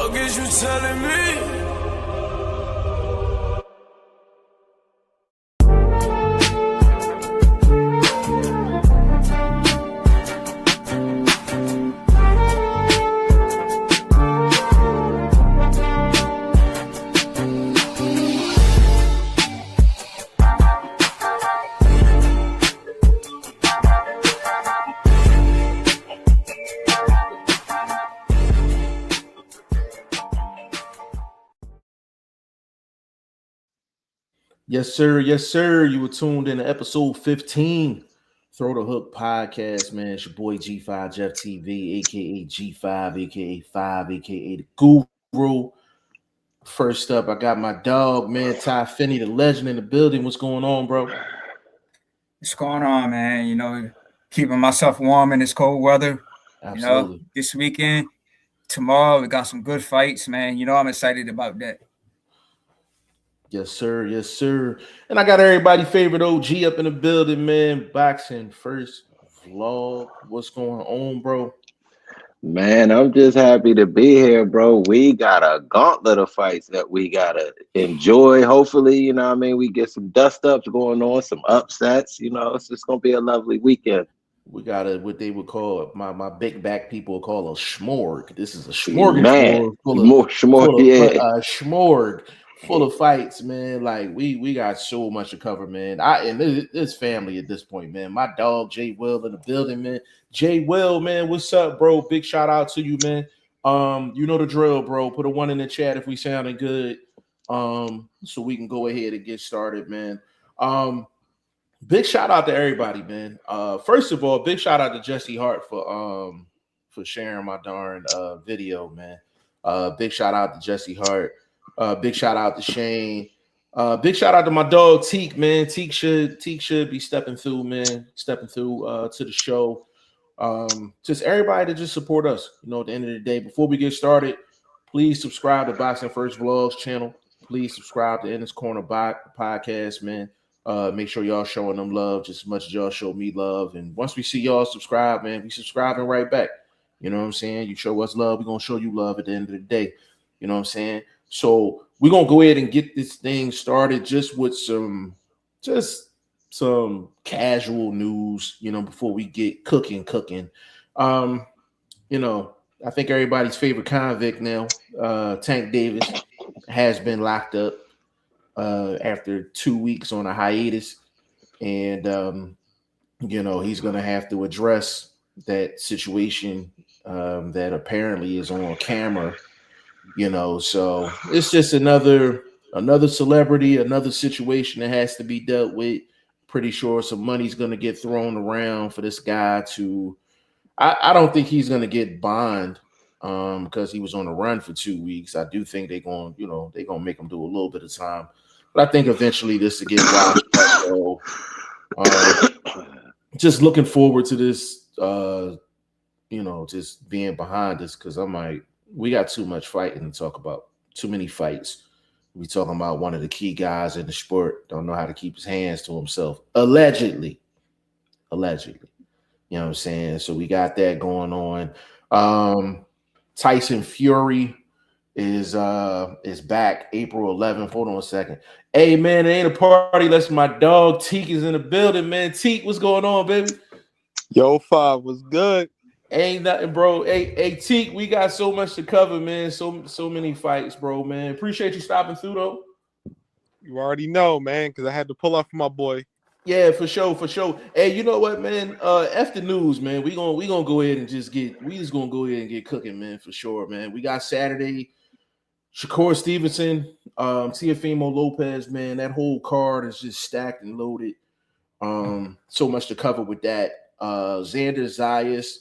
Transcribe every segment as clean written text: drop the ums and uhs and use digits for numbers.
Fuck is you telling me? Yes, sir. Yes, sir. You were tuned in to episode 15, Throw the Hook podcast, man. It's your boy G5 Jeff TV, aka G5, aka 5, aka the Guru. First up, I got my dog, man, Ty Finney, the legend in the building. What's going on, bro? What's going on, man? You know, keeping myself warm in this cold weather. Absolutely. You know, this weekend, tomorrow, we got some good fights, man. You know, I'm excited about that. Yes, sir. Yes, sir. And I got everybody's favorite OG up in the building, man. Boxing first vlog. What's going on, bro? Man, I'm just happy to be here, bro. We got a gauntlet of fights that we gotta enjoy. Hopefully, you know what I mean, we get some dust ups going on, some upsets. You know, it's just gonna be a lovely weekend. We got what they would call my big back people would call a schmorg. This is a smorgasbord Man, full of smorg full of fights, man. Like we got so much to cover, man. And this family at this point, man. My dog Jay Will in the building, man. Jay Will, man, what's up, bro? Big shout out to you, man. You know the drill, bro. Put a 1 in the chat if we sounding good. So we can go ahead and get started, man. Big shout out to everybody, man. First of all, big shout out to Jesse Hart for sharing my darn video, man. Big shout out to Jesse Hart. Big shout out to Shane. Big shout out to my dog Teak, man. Teak should be stepping through, man. Stepping through to the show. Just everybody to just support us. You know, at the end of the day, before we get started, please subscribe to Boxing First Vlogs channel. Please subscribe to In This Corner podcast, man. Make sure y'all showing them love just as much as y'all show me love. And once we see y'all subscribe, man, we subscribing right back. You know what I'm saying? You show us love, we're gonna show you love at the end of the day. You know what I'm saying? So we're gonna go ahead and get this thing started just with some casual news, you know, before we get cooking. You know, I think everybody's favorite convict now, Tank Davis, has been locked up after 2 weeks on a hiatus, and you know, he's gonna have to address that situation that apparently is on camera. You know, so it's just another celebrity, another situation that has to be dealt with. Pretty sure some money's going to get thrown around for this guy to. I don't think he's going to get bond because he was on the run for 2 weeks. I do think they're going to make him do a little bit of time, but I think eventually this will get washed up. So, just looking forward to this. You know, just being behind this because I'm like. We got too much fighting to talk about. Too many fights. We talking about one of the key guys in the sport. Don't know how to keep his hands to himself. Allegedly. You know what I'm saying? So we got that going on. Tyson Fury is back April 11th. Hold on a second. Hey man, it ain't a party unless my dog Teak is in the building, man. Teak, what's going on, baby? Yo, 5 was good. Ain't nothing, bro. Hey, Teak, we got so much to cover, man. So many fights, bro, man. Appreciate you stopping through, though. You already know, man, because I had to pull up for my boy. Yeah, for sure. Hey, you know what, man? F the news, man. We gonna go ahead and gonna go ahead and get cooking, man, for sure, man. We got Saturday, Shakur Stevenson, TefimoLopez, man. That whole card is just stacked and loaded. So much to cover with that. Xander Zayas.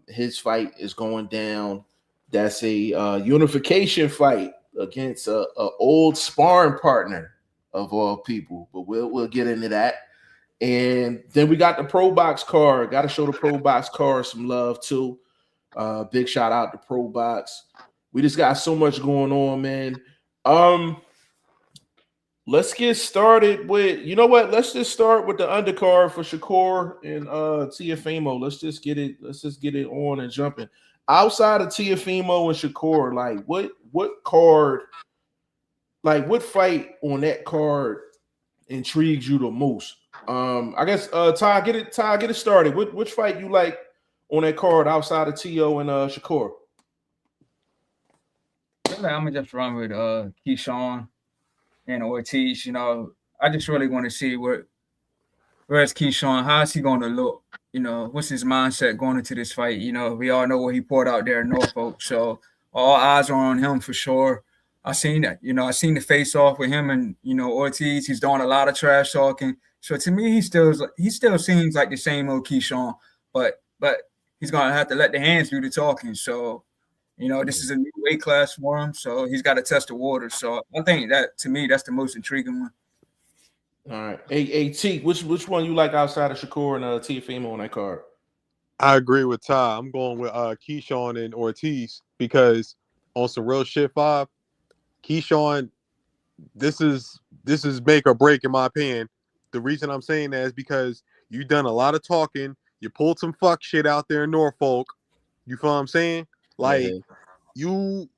His fight is going down. That's a unification fight against a old sparring partner of all people. But we'll get into that. And then we got the Pro Box card. Got to show the Pro Box card some love too. Big shout out to Pro Box. We just got so much going on, man. let's get started with, you know what? Let's just start with the undercard for Shakur and Tiafimo. Let's just get it on and jumping. Outside of Tiafimo and Shakur, like what card, like what fight on that card intrigues you the most? I guess Ty, get it started. Which fight you like on that card outside of Tio and Shakur? I'm gonna just run with Keyshawn and Ortiz. You know, I just really want to see where's Keyshawn. How is he going to look? You know, what's his mindset going into this fight? You know, we all know what he poured out there in Norfolk, so all eyes are on him for sure. I seen that. You know, I seen the face off with him and Ortiz. He's doing a lot of trash talking. So to me, he still seems like the same old Keyshawn, but he's gonna have to let the hands do the talking. So this is a new weight class for him, so he's got to test the water. So I think that, to me, that's the most intriguing one. All right. Hey, T, which one you like outside of Shakur and Tiafimo on that card? I agree with Ty. I'm going with Keyshawn and Ortiz because on some real shit, Keyshawn, this is make or break in my opinion. The reason I'm saying that is because you done a lot of talking. You pulled some fuck shit out there in Norfolk. You feel what I'm saying? Like you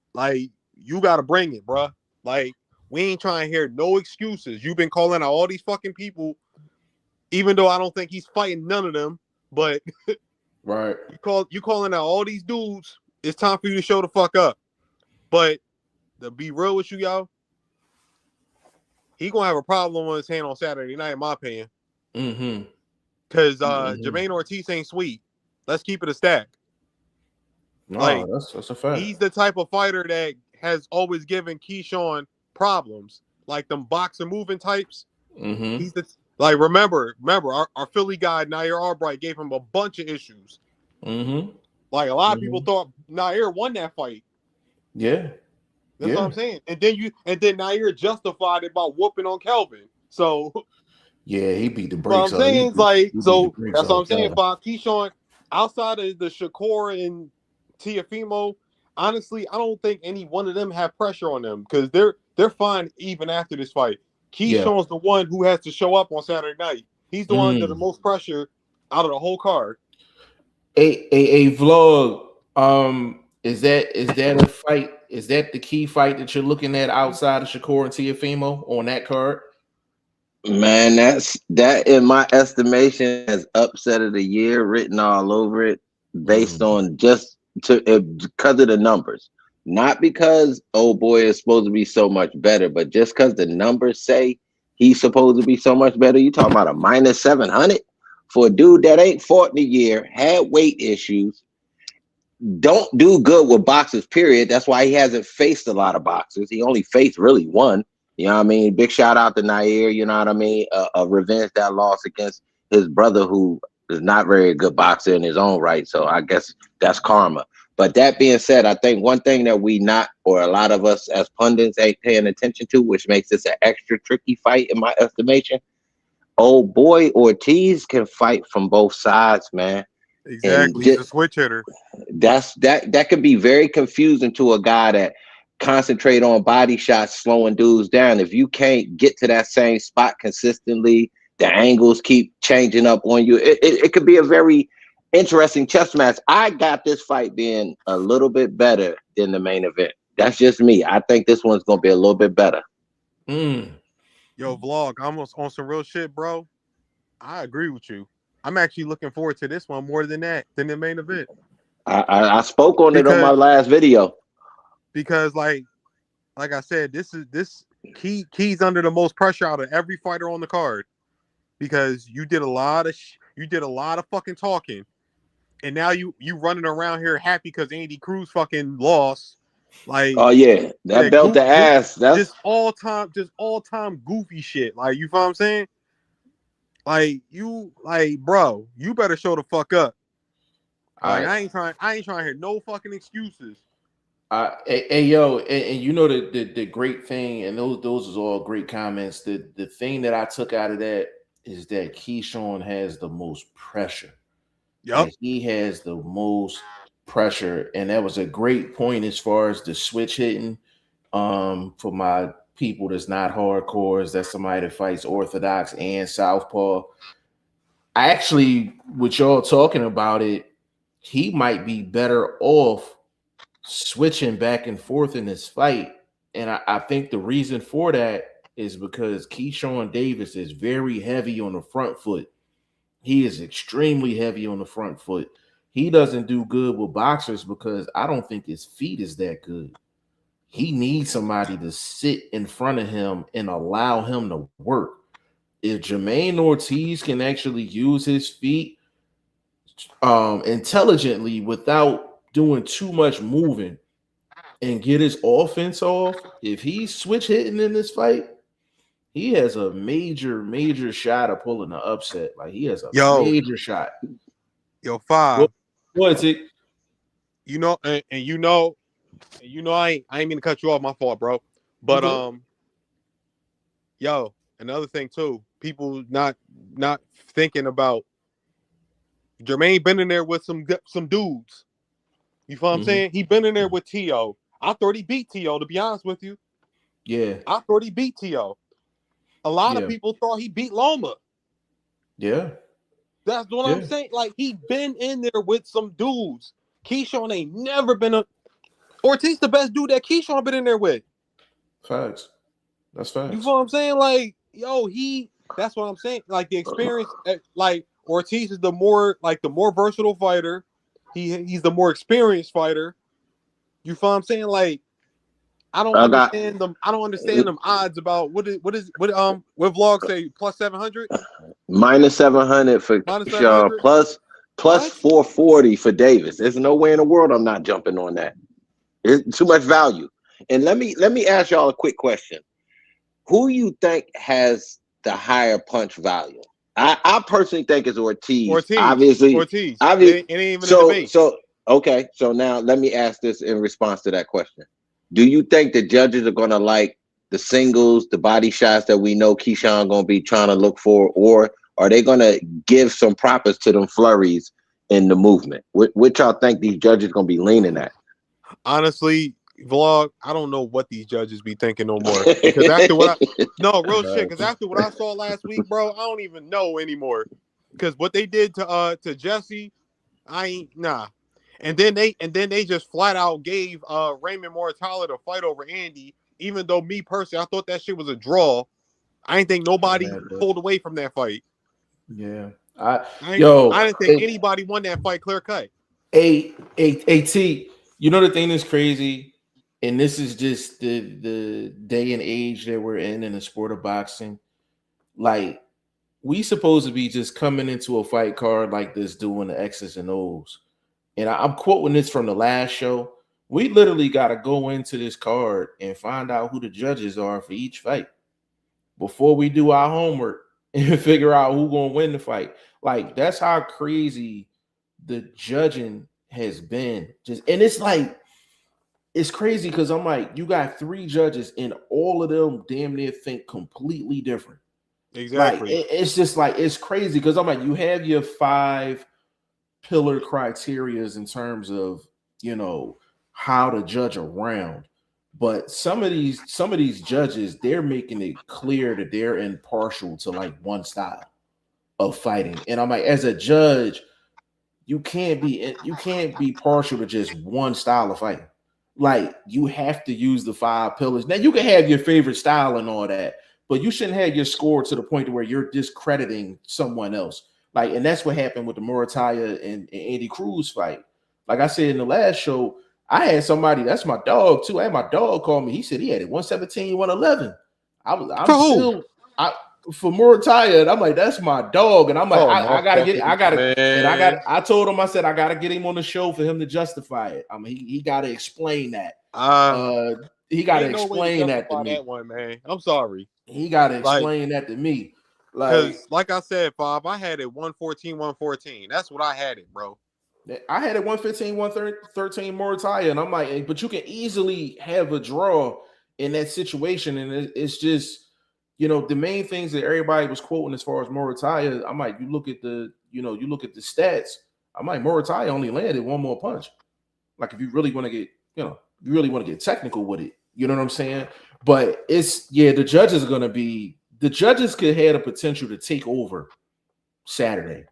gotta bring it, bruh. Like we ain't trying to hear no excuses. You've been calling out all these fucking people, even though I don't think he's fighting none of them. But right, you calling out all these dudes. It's time for you to show the fuck up. But to be real with you, y'all, he gonna have a problem on his hand on Saturday night, in my opinion. Because Jermaine Ortiz ain't sweet. Let's keep it a stack. No, like that's a fact. He's the type of fighter that has always given Keyshawn problems, like them boxing moving types. He's the remember our Philly guy Nair Albright gave him a bunch of issues. Like a lot of people thought Nair won that fight. Yeah. That's what I'm saying. And then Nair justified it by whooping on Kelvin. So yeah, he beat the brakes. What I'm saying is that's what I'm saying. Bob Keyshawn, outside of the Shakur and Tiafimo, honestly, I don't think any one of them have pressure on them because they're fine even after this fight. Keyshawn's the one who has to show up on Saturday night. He's the one under the most pressure out of the whole card. A vlog. Is that a fight? Is that the key fight that you're looking at outside of Shakur and Tiafimo on that card? Man, that in my estimation has upset of the year written all over it, based on just because of the numbers, not because old boy is supposed to be so much better, but just because the numbers say he's supposed to be so much better. You talking about a minus 700 for a dude that ain't fought in a year, had weight issues, don't do good with boxers, period. That's why he hasn't faced a lot of boxers. He only faced really one. You know what I mean? Big shout out to Nair, you know what I mean? Revenge that loss against his brother, who is not very good boxer in his own right. So I guess that's karma. But that being said, I think one thing that a lot of us as pundits ain't paying attention to, which makes this an extra tricky fight in my estimation. Old boy Ortiz can fight from both sides, man. Exactly. He's a switch hitter. That could be very confusing to a guy that concentrate on body shots, slowing dudes down. If you can't get to that same spot consistently, the angles keep changing up on you. It could be a very interesting chess match. I got this fight being a little bit better than the main event. That's just me. I think this one's gonna be a little bit better. Yo, vlog, I'm on some real shit, bro. I agree with you. I'm actually looking forward to this one more than the main event. I spoke on it on my last video. Because like I said, Key's under the most pressure out of every fighter on the card. Because you did a lot of fucking talking. And now you running around here happy because Andy Cruz fucking lost. Like, oh yeah, that belt the ass. That's just all time goofy shit. Like, you feel what I'm saying? Bro, you better show the fuck up. Like, I ain't trying to hear no fucking excuses. Hey yo, and you know the great thing, and those is all great comments. The thing that I took out of that is that Keyshawn has the most pressure. Yep. He has the most pressure, and that was a great point as far as the switch hitting. For people that's not hardcores. That's somebody that fights orthodox and southpaw. Actually, with y'all talking about it, he might be better off switching back and forth in this fight. And I think the reason for that is because Keyshawn Davis is very heavy on the front foot. He is extremely heavy on the front foot. He doesn't do good with boxers because I don't think his feet is that good. He needs somebody to sit in front of him and allow him to work. If Jermaine Ortiz can actually use his feet intelligently without doing too much moving and get his offense off, if he's switch hitting in this fight, he has a major shot of pulling the upset. Like he has a major shot. Yo, Five. What's it? You know, and you know, I ain't mean to cut you off. My fault, bro. But yo, another thing too, people not thinking about Jermaine been in there with some dudes. You feel what I'm saying? He been in there with T.O. I thought he beat T.O., to be honest with you. Yeah. I thought he beat T.O. A lot of people thought he beat Loma. Yeah. That's what I'm saying. Like, he been in there with some dudes. Keyshawn ain't never been a... Ortiz the best dude that Keyshawn been in there with. Facts. That's facts. You feel what I'm saying? Like, yo, that's what I'm saying. Like, the experience... Like, Ortiz is the more versatile fighter. He's the more experienced fighter. You feel what I'm saying? Like, I don't understand them odds about what vlog say plus 700? Minus 700 for Keyshawn, plus 440 for Davis. There's no way in the world I'm not jumping on that. It's too much value. And let me ask y'all a quick question. Who you think has the higher punch value? I personally think it's Ortiz. Obviously. It ain't even a debate. Okay, so now let me ask this in response to that question. Do you think the judges are going to like the singles, the body shots that we know Keyshawn going to be trying to look for, or are they going to give some propers to them flurries in the movement? Which y'all think these judges going to be leaning at? Honestly, vlog, I don't know what these judges be thinking no more. Because after what because after what I saw last week, bro, I don't even know anymore. Because what they did to Jesse, nah. And then they just flat out gave Raymond Mortala the fight over Andy, even though me personally, I thought that shit was a draw. I didn't think nobody pulled away from that fight. Yeah. I didn't think anybody won that fight clear cut. T, you know the thing that's crazy, and this is just the day and age that we're in the sport of boxing. Like, we supposed to be just coming into a fight card like this doing the X's and O's. And I'm quoting this from the last show. We literally got to go into this card and find out who the judges are for each fight before we do our homework and figure out who's going to win the fight. Like, that's how crazy the judging has been. And it's like, it's crazy because I'm like, you got 3 judges and all of them damn near think completely different. Exactly. Like, it's just like, it's crazy because I'm like, you have your 5 pillar criterias in terms of, you know, how to judge a round, but some of these judges, they're making it clear that they're impartial to like one style of fighting. And I'm like, as a judge, you can't be partial to just one style of fighting. Like, you have to use the 5 pillars. Now, you can have your favorite style and all that, but you shouldn't have your score to the point to where you're discrediting someone else. Like, and that's what happened with the Murataya and Andy Cruz fight. Like I said in the last show, I had somebody, that's my dog too. I had my dog call me. He said he had it 117, 111. For Murataya, and I'm like, that's my dog. And I'm like, I told him, I said, I gotta get him on the show for him to justify it. I mean, he gotta explain that. He gotta explain that to me. That one, man. I'm sorry. He gotta explain that to me. Like I said, Bob, I had it 114, 114. That's what I had it, bro. I had it 115, 113 Murataya, and I'm like, but you can easily have a draw in that situation, and it's just, you know, the main things that everybody was quoting as far as Murataya. I'm like, you look at the stats. I'm like, Murataya only landed one more punch. Like, if you really want to get, technical with it, You know what I'm saying? But the judges could have the potential to take over Saturday,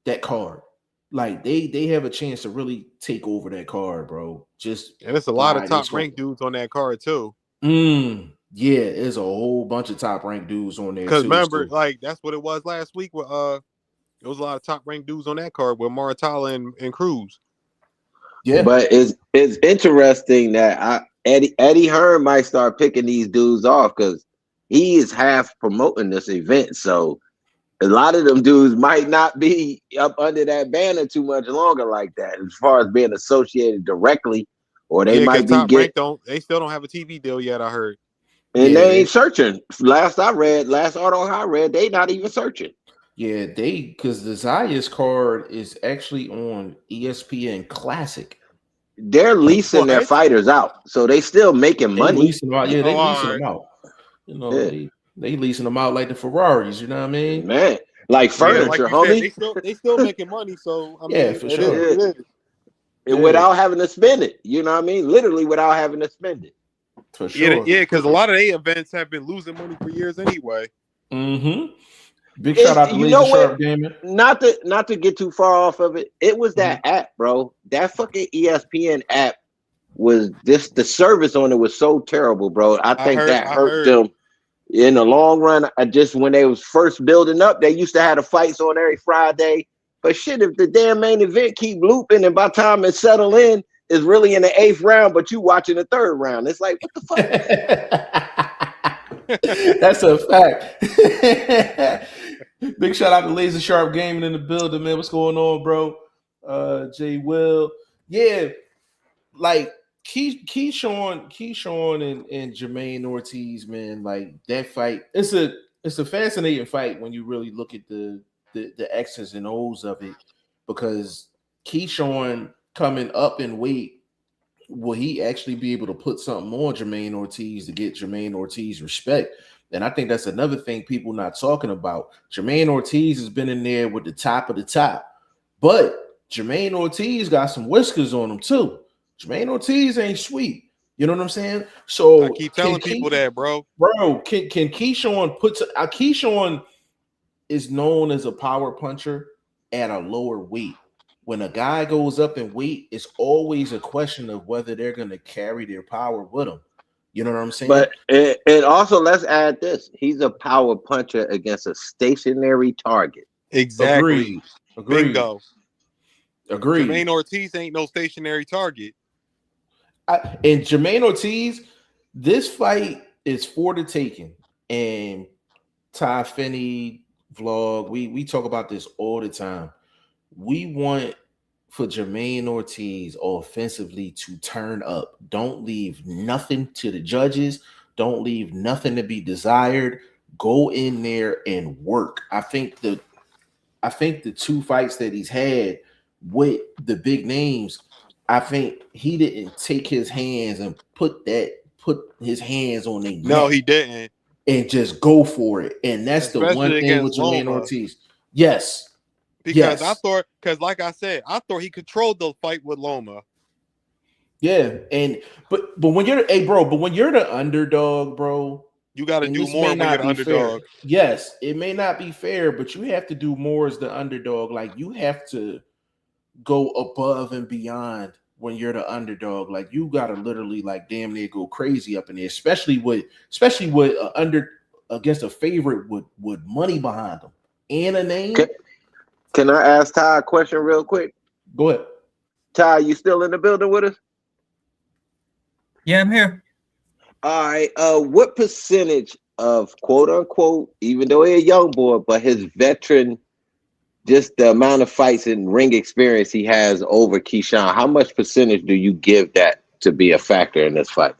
that card. Like they have a chance to really take over that card, bro. Just And it's a lot of top ranked dudes on that card too. Yeah, there's a whole bunch of top ranked dudes on there Because too. remember, like that's what it was last week with there was a lot of top ranked dudes on that card with Maratala and Cruz. Yeah. But it's interesting that Eddie Hearn might start picking these dudes off because he is half promoting this event. So a lot of them dudes might not be up under that banner too much longer like that, as far as being associated directly, or they might be they still don't have a TV deal yet, I heard. And they ain't searching. Last article I read, they not even searching. Yeah, because the Zayas card is actually on ESPN Classic. They're leasing their fighters out, so they still making money. Leasing them out. Yeah, they leasing them out. You know, they leasing them out like the Ferraris. You know what I mean? Man, like furniture, homie. Said, they still making money. So I mean, yeah, for sure. And without having to spend it, you know what I mean? Literally without having to spend it. For sure. Yeah, because a lot of their events have been losing money for years anyway. Big shout out to Laser Sharp Gaming. Not to get too far off of it. It was that app, bro. That fucking ESPN app was the service on it was so terrible, bro. I think that hurt them in the long run. When they was first building up, they used to have the fights on every Friday. But shit, if the damn main event keep looping and by the time it settle in, it's really in the 8th round, but you watching the 3rd round. It's like, what the fuck? That's a fact. Big shout out to Laser Sharp Gaming in the building, man. What's going on, bro? Jay Will. Yeah, like Keyshawn and Jermaine Ortiz, man. Like that fight, it's a fascinating fight when you really look at the X's and O's of it, because Keyshawn coming up in weight, will he actually be able to put something on Jermaine Ortiz to get Jermaine Ortiz respect? And I think that's another thing people not talking about. Jermaine Ortiz has been in there with the top of the top, but Jermaine Ortiz got some whiskers on him too. Jermaine Ortiz ain't sweet. You know what I'm saying? So I keep telling people that, bro. Bro, can Keyshawn Keyshawn is known as a power puncher at a lower weight. When a guy goes up in weight, it's always a question of whether they're going to carry their power with them. You know what I'm saying? But and also, let's add this. He's a power puncher against a stationary target. Exactly. Agreed. Bingo. Agreed. Jermaine Ortiz ain't no stationary target. And Jermaine Ortiz, this fight is for the taking. And Ty Finney vlog, we talk about this all the time. We want for Jermaine Ortiz offensively to turn up. Don't leave nothing to the judges. Don't leave nothing to be desired. Go in there and work. I think the 2 fights that he's had with the big names, I think he didn't take his hands and put his hands on their neck. No, he didn't. And just go for it. And that's especially the one thing with Jermaine Ortiz. Yes. Because like I said, I thought he controlled the fight with Loma. Yeah, but when you're the underdog, bro, you got to do more when you're the underdog. Fair. Yes, it may not be fair, but you have to do more as the underdog. Like you have to go above and beyond when you're the underdog. Like you got to literally like damn near go crazy up in there, especially with against a favorite with money behind them and a name. Can I ask Ty a question real quick? Go ahead. Ty, you still in the building with us? Yeah, I'm here. All right. What percentage of quote unquote, even though he's a young boy, but his veteran, just the amount of fights and ring experience he has over Keyshawn, how much percentage do you give that to be a factor in this fight?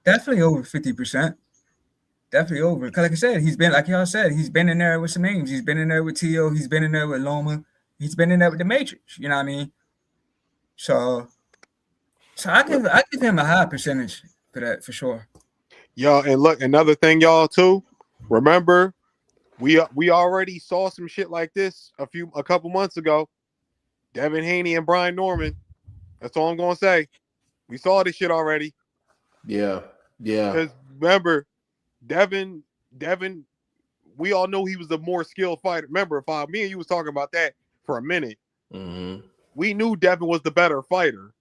Definitely over 50%. Definitely over. Because like I said, he's been, like y'all said, he's been in there with some names. He's been in there with T.O. He's been in there with Loma. He's been in there with the Matrix. You know what I mean? So I give him a high percentage for that, for sure. Y'all, and look, another thing, y'all, too. Remember, we already saw some shit like this a couple months ago. Devin Haney and Brian Norman. That's all I'm gonna say. We saw this shit already. Yeah. Because remember, Devin, we all know he was a more skilled fighter. Remember, if me and you was talking about that for a minute, we knew Devin was the better fighter,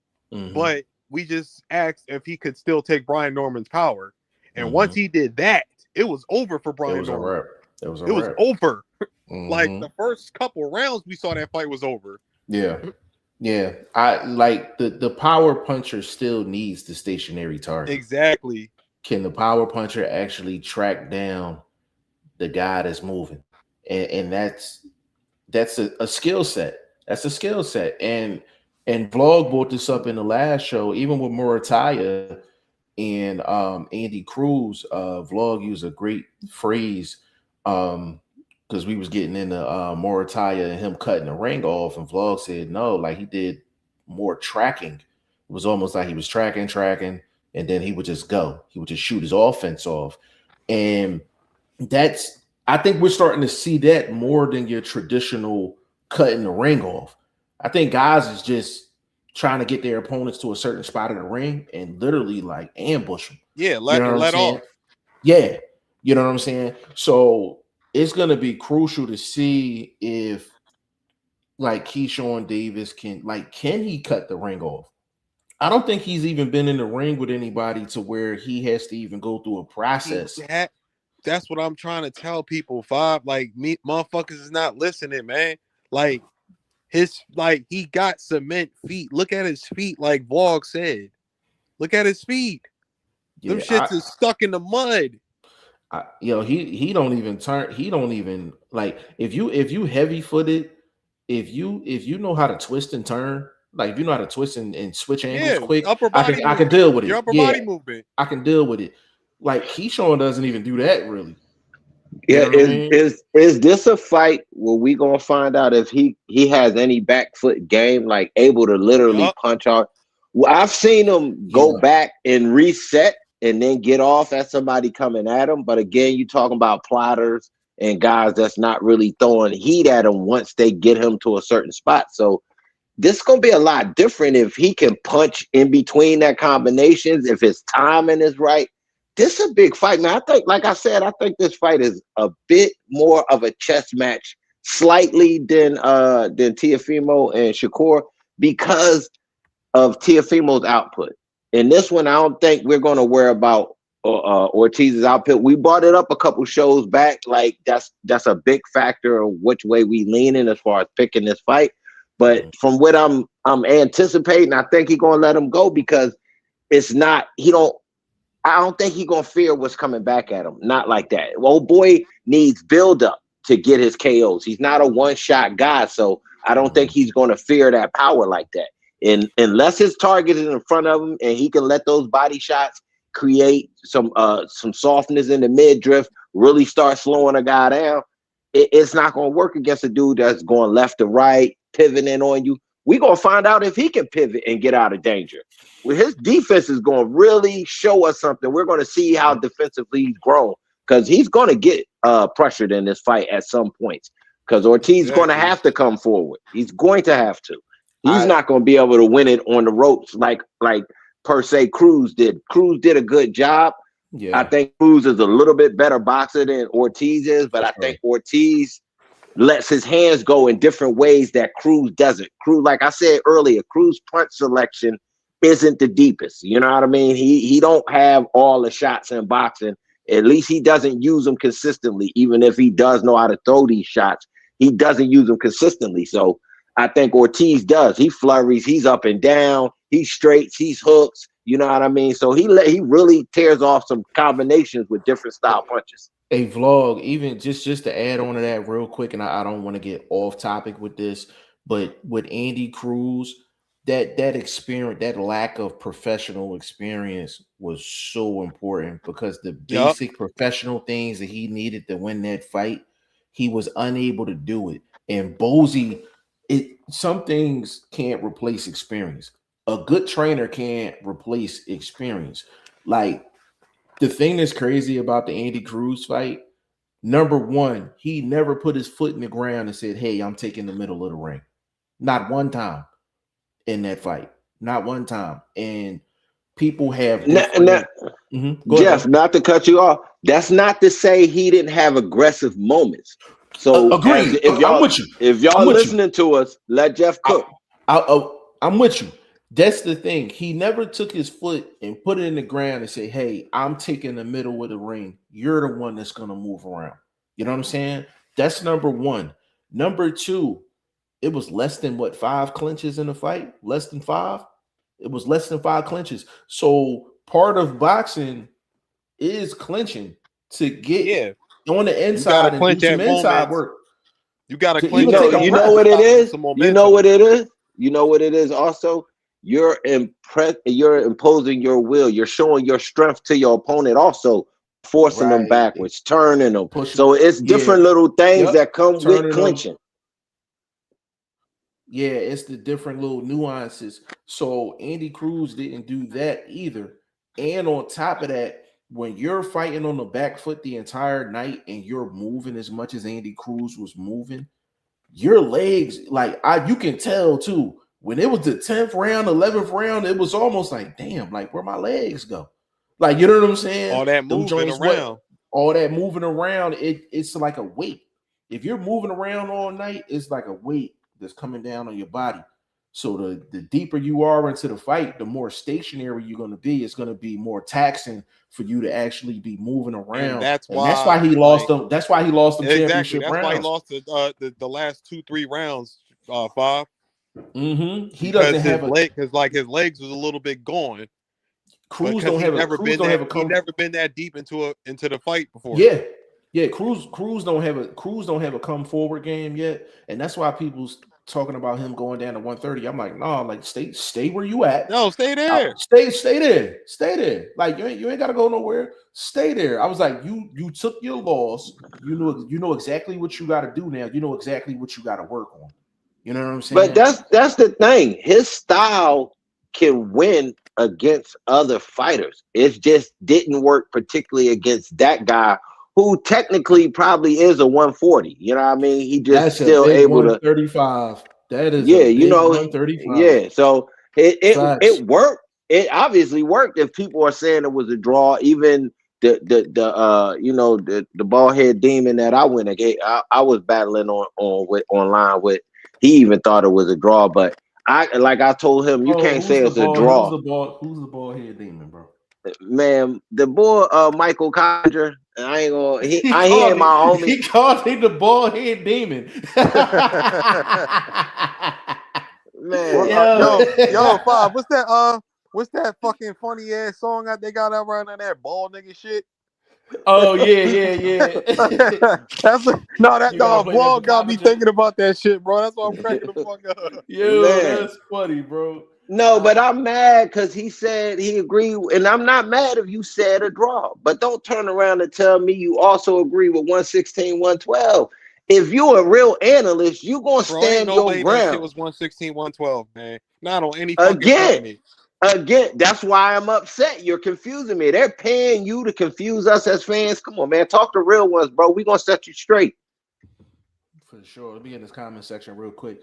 but we just asked if he could still take Brian Norman's power. And once he did that, it was over for Brian Norman. It was over. Like the first couple rounds we saw that fight was over. Yeah. I like the power puncher still needs the stationary target. Exactly. Can the power puncher actually track down the guy that's moving? And that's a skill set. That's a skill set. And Vlog brought this up in the last show, even with Murataya and Andy Cruz. Vlog used a great phrase because we was getting into Murataya and him cutting the ring off, and Vlog said no, like he did more tracking. It was almost like he was tracking, and then he would just go. He would just shoot his offense off. And I think we're starting to see that more than your traditional cutting the ring off. I think guys is just trying to get their opponents to a certain spot in the ring and literally like ambush them. Yeah, let off. Yeah, you know what I'm saying? So it's going to be crucial to see if like Keyshawn Davis can he cut the ring off? I don't think he's even been in the ring with anybody to where he has to even go through a process. That's what I'm trying to tell people. Motherfuckers is not listening, man. Like he got cement feet. Look at his feet, like Vlog said. Look at his feet. Them shits is stuck in the mud. He don't even turn. He don't even like if you heavy footed, if you know how to twist and turn. Like if you know how to twist and switch angles quick, I can deal with it. Your upper body movement. I can deal with it. Like Keyshawn doesn't even do that really. Yeah, is this a fight where we gonna find out if he has any back foot game, like able to literally punch out? Well, I've seen him go back and reset and then get off at somebody coming at him. But again, you talking about plotters and guys that's not really throwing heat at him once they get him to a certain spot. So this is going to be a lot different if he can punch in between that combinations, if his timing is right. This is a big fight, man. I think, like I said, I think this fight is a bit more of a chess match, slightly than Teofimo and Shakur because of Teofimo's output. In this one, I don't think we're going to worry about Ortiz's output. We brought it up a couple shows back. Like that's a big factor of which way we lean in as far as picking this fight. But from what I'm anticipating, I think he's gonna let him go because I don't think he's gonna fear what's coming back at him. Not like that. Old boy needs build up to get his KOs. He's not a one-shot guy, so I don't think he's gonna fear that power like that. And unless his target is in front of him and he can let those body shots create some softness in the mid-drift, really start slowing a guy down, it's not gonna work against a dude that's going left to right, pivoting on you. We're going to find out if he can pivot and get out of danger. Well, his defense is going to really show us something. We're going to see how defensively he's grown because he's going to get pressured in this fight at some points because Ortiz is going to have to come forward. He's going to have to. He's not going to be able to win it on the ropes like per se Cruz did. Cruz did a good job. Yeah. I think Cruz is a little bit better boxer than Ortiz is, but I think Ortiz lets his hands go in different ways that Cruz doesn't. Cruz, like I said earlier, Cruz punch selection isn't the deepest. You know what I mean? He don't have all the shots in boxing. At least he doesn't use them consistently. Even if he does know how to throw these shots, he doesn't use them consistently. So I think Ortiz does. He flurries. He's up and down. He straights. He's hooks. You know what I mean? So he really tears off some combinations with different style punches. A Vlog, even just to add on to that real quick, and I don't want to get off topic with this, but with Andy Cruz, that experience, that lack of professional experience was so important because the basic professional things that he needed to win that fight, he was unable to do it. And Bozy, some things can't replace experience. A good trainer can't replace experience. Like the thing that's crazy about the Andy Cruz fight, number one, he never put his foot in the ground and said, "Hey, I'm taking the middle of the ring." Not one time in that fight. Not one time. And people have Jeff, ahead, not to cut you off. That's not to say he didn't have aggressive moments. So agreed. I'm with you. If y'all listening to us, let Jeff cook. I'm with you. That's the thing. He never took his foot and put it in the ground and say, hey, I'm taking the middle of the ring. You're the one that's going to move around. You know what I'm saying? That's number one. Number two, it was less than 5 clinches in the fight? Less than 5? It was less than 5 clinches. So part of boxing is clinching to get on the inside and do some inside work. You got to clinch. You know what it is? You know what it is? You know what it is also? You're imposing your will. You're showing your strength to your opponent also, forcing them backwards, turning them. So it's different little things that come with clinching. Yeah, it's the different little nuances. So Andy Cruz didn't do that either. And on top of that, when you're fighting on the back foot the entire night and you're moving as much as Andy Cruz was moving, your legs, you can tell too. When it was the 10th round, 11th round, it was almost like, damn, like where my legs go? Like, you know what I'm saying? All that moving around. All that moving around, it's like a weight. If you're moving around all night, it's like a weight that's coming down on your body. So the deeper you are into the fight, the more stationary you're going to be. It's going to be more taxing for you to actually be moving around. And that's why he lost them. That's why he lost them championship rounds. That's why he lost the last 2-3 rounds, Bob. He doesn't have his legs was a little bit gone. Cruz don't have never been that deep into the fight before. Yeah. Cruz don't have a come forward game yet, and that's why people's talking about him going down to 130. I'm like, no, like stay where you at. No, stay there. Stay there. Like you ain't gotta go nowhere. Stay there. I was like, you took your loss. You know exactly what you got to do now. You know exactly what you got to work on. You know what I'm saying? But that's the thing. His style can win against other fighters. It just didn't work particularly against that guy who technically probably is a 140. You know what I mean? He just that's still able 135. That is 135. Yeah, so it worked. It obviously worked if people are saying it was a draw. Even the bald head demon that I went against, I was battling online with. He even thought it was a draw, but I told him, you can't say it's a draw. Who's the bald head demon, bro? Man, the boy Michael Condra. I ain't gonna. He ain't my homie. He called him the bald head demon. Man, yo, Bob, what's that fucking funny ass song that they got out right now? That bald nigga shit. Oh yeah. That vlog got me thinking about that shit, bro. That's why I'm cracking the fuck up. Yo, that's funny, bro. No, but I'm mad because he said he agreed, and I'm not mad if you said a draw. But don't turn around and tell me you also agree with 116, 112. If you're a real analyst, you gonna stand your ground. That shit was 116, 112, man. Not on any fucking planet. Again, that's why I'm upset. You're confusing me. They're paying you to confuse us as fans. Come on, man. Talk to real ones, bro. We're going to set you straight. For sure. Let me get in this comment section real quick.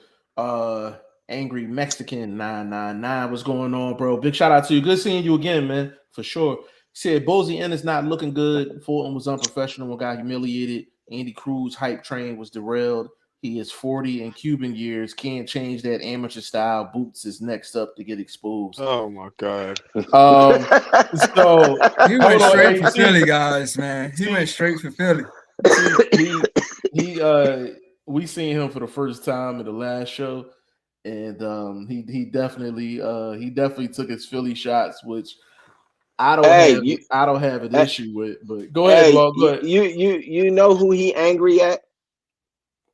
Angry Mexican 999. What's going on, bro? Big shout out to you. Good seeing you again, man. For sure. He said, Bozy N is not looking good. Fulton was unprofessional and got humiliated. Andy Cruz hype train was derailed. He is 40 in Cuban years. Can't change that amateur style. Boots is next up to get exposed. Oh my god. So he went straight for Philly, guys, man. He went straight for Philly. We seen him for the first time in the last show, and he definitely took his Philly shots, which I don't have an issue with. But go ahead, Lord. Go ahead. You know who he angry at?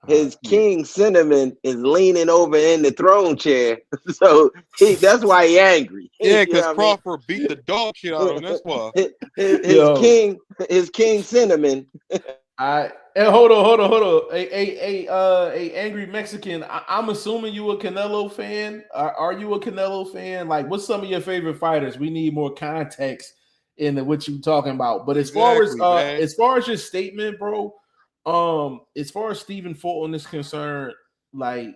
His King Cinnamon is leaning over in the throne chair, so that's why he angry. Yeah, because Crawford beat the dog shit out of him. That's why. His King Cinnamon. Hold on. A angry Mexican. I'm assuming you a Canelo fan. Are you a Canelo fan? Like, what's some of your favorite fighters? We need more context in what you talking about. But as far as your statement, bro. As far as Stephen Fulton is concerned, like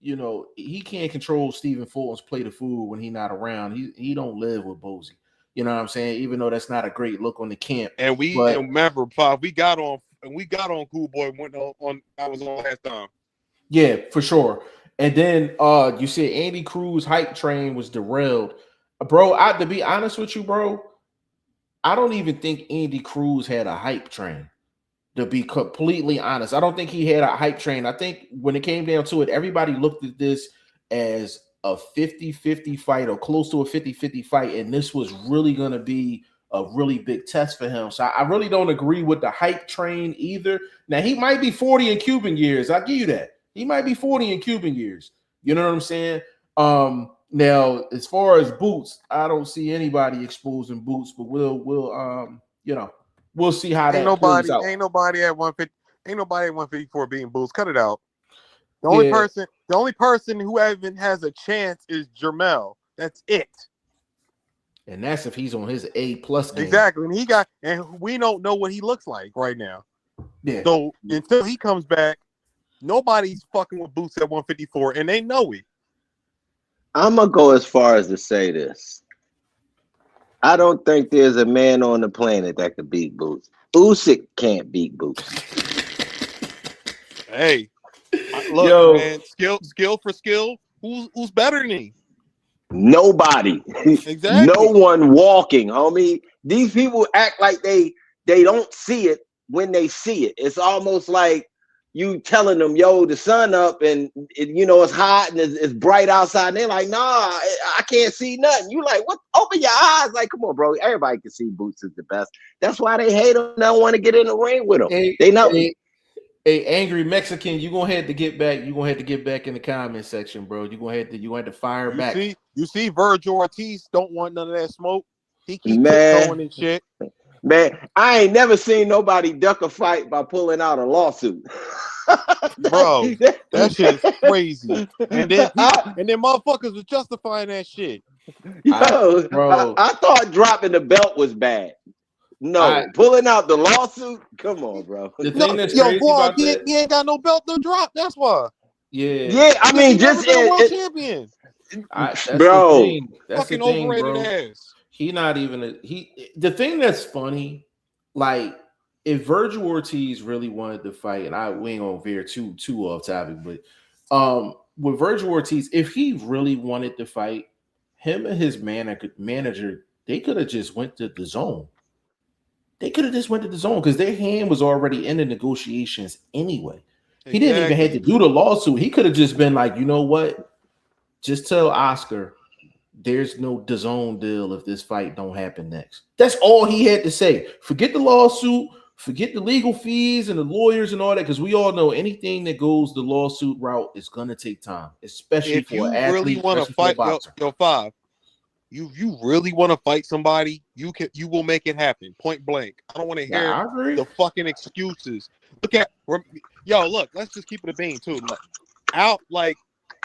you know, he can't control Stephen Fulton's plate of food when he's not around. He don't live with Bosey. You know what I'm saying? Even though that's not a great look on the camp. And remember, Pop, we got on Cool Boy went on I was on last time. Yeah, for sure. And then you said Andy Cruz hype train was derailed. Bro, to be honest with you, bro, I don't even think Andy Cruz had a hype train. To be completely honest, I don't think he had a hype train. I think when it came down to it, everybody looked at this as a 50-50 fight or close to a 50-50 fight, and this was really going to be a really big test for him. So I really don't agree with the hype train either. Now, he might be 40 in Cuban years. I'll give you that. He might be 40 in Cuban years. You know what I'm saying? Now, as far as Boots, I don't see anybody exposing Boots, but we'll see how that plays out. Ain't nobody at 150. Ain't nobody at 154 beating Boots. Cut it out. The only person who even has a chance is Jermell. That's it. And that's if he's on his A+ game. Exactly. And we don't know what he looks like right now. Yeah. So until he comes back, nobody's fucking with Boots at 154, and they know it. I'm gonna go as far as to say this. I don't think there's a man on the planet that could beat Boots. Usyk can't beat Boots. Hey, look, man, skill for skill. Who's better than he? Nobody. Exactly. No one walking, homie. These people act like they don't see it when they see it. It's almost like you telling them, yo, the sun up and it's hot and it's bright outside. And they're like, nah, I can't see nothing. You like, what? Open your eyes. Like, come on, bro. Everybody can see Boots is the best. That's why they hate him. They don't want to get in the ring with him. They know. Hey, angry Mexican, you're gonna have to get back. You're gonna have to get back in the comment section, bro. You're gonna have to fire back. You see, Virgil Ortiz don't want none of that smoke. He keeps going and shit. Man, I ain't never seen nobody duck a fight by pulling out a lawsuit. Bro, that shit is crazy. And then motherfuckers was justifying that shit. I thought dropping the belt was bad. No, pulling out the lawsuit. Come on, bro. The thing that's crazy about that, he ain't got no belt to drop. That's why. Yeah. I mean, just world champion. Bro, that's fucking the thing, overrated bro. ass. He not even the thing that's funny, like if Virgil Ortiz really wanted to fight, and we ain't gonna veer too off topic, but with Virgil Ortiz, if he really wanted to fight, him and his manager, they could have just went to the zone. They could have just went to the zone because their hand was already in the negotiations anyway. Exactly. He didn't even have to do the lawsuit. He could have just been like, you know what? Just tell Oscar there's no DAZN deal if this fight don't happen next. That's all he had to say. Forget the lawsuit, forget the legal fees and the lawyers and all that, because we all know anything that goes the lawsuit route is gonna take time, especially if for you athletes, really want to fight. Yo, Five. You really want to fight somebody, you will make it happen. Point blank. I don't want to hear the fucking excuses. Look, let's just keep it a bean too.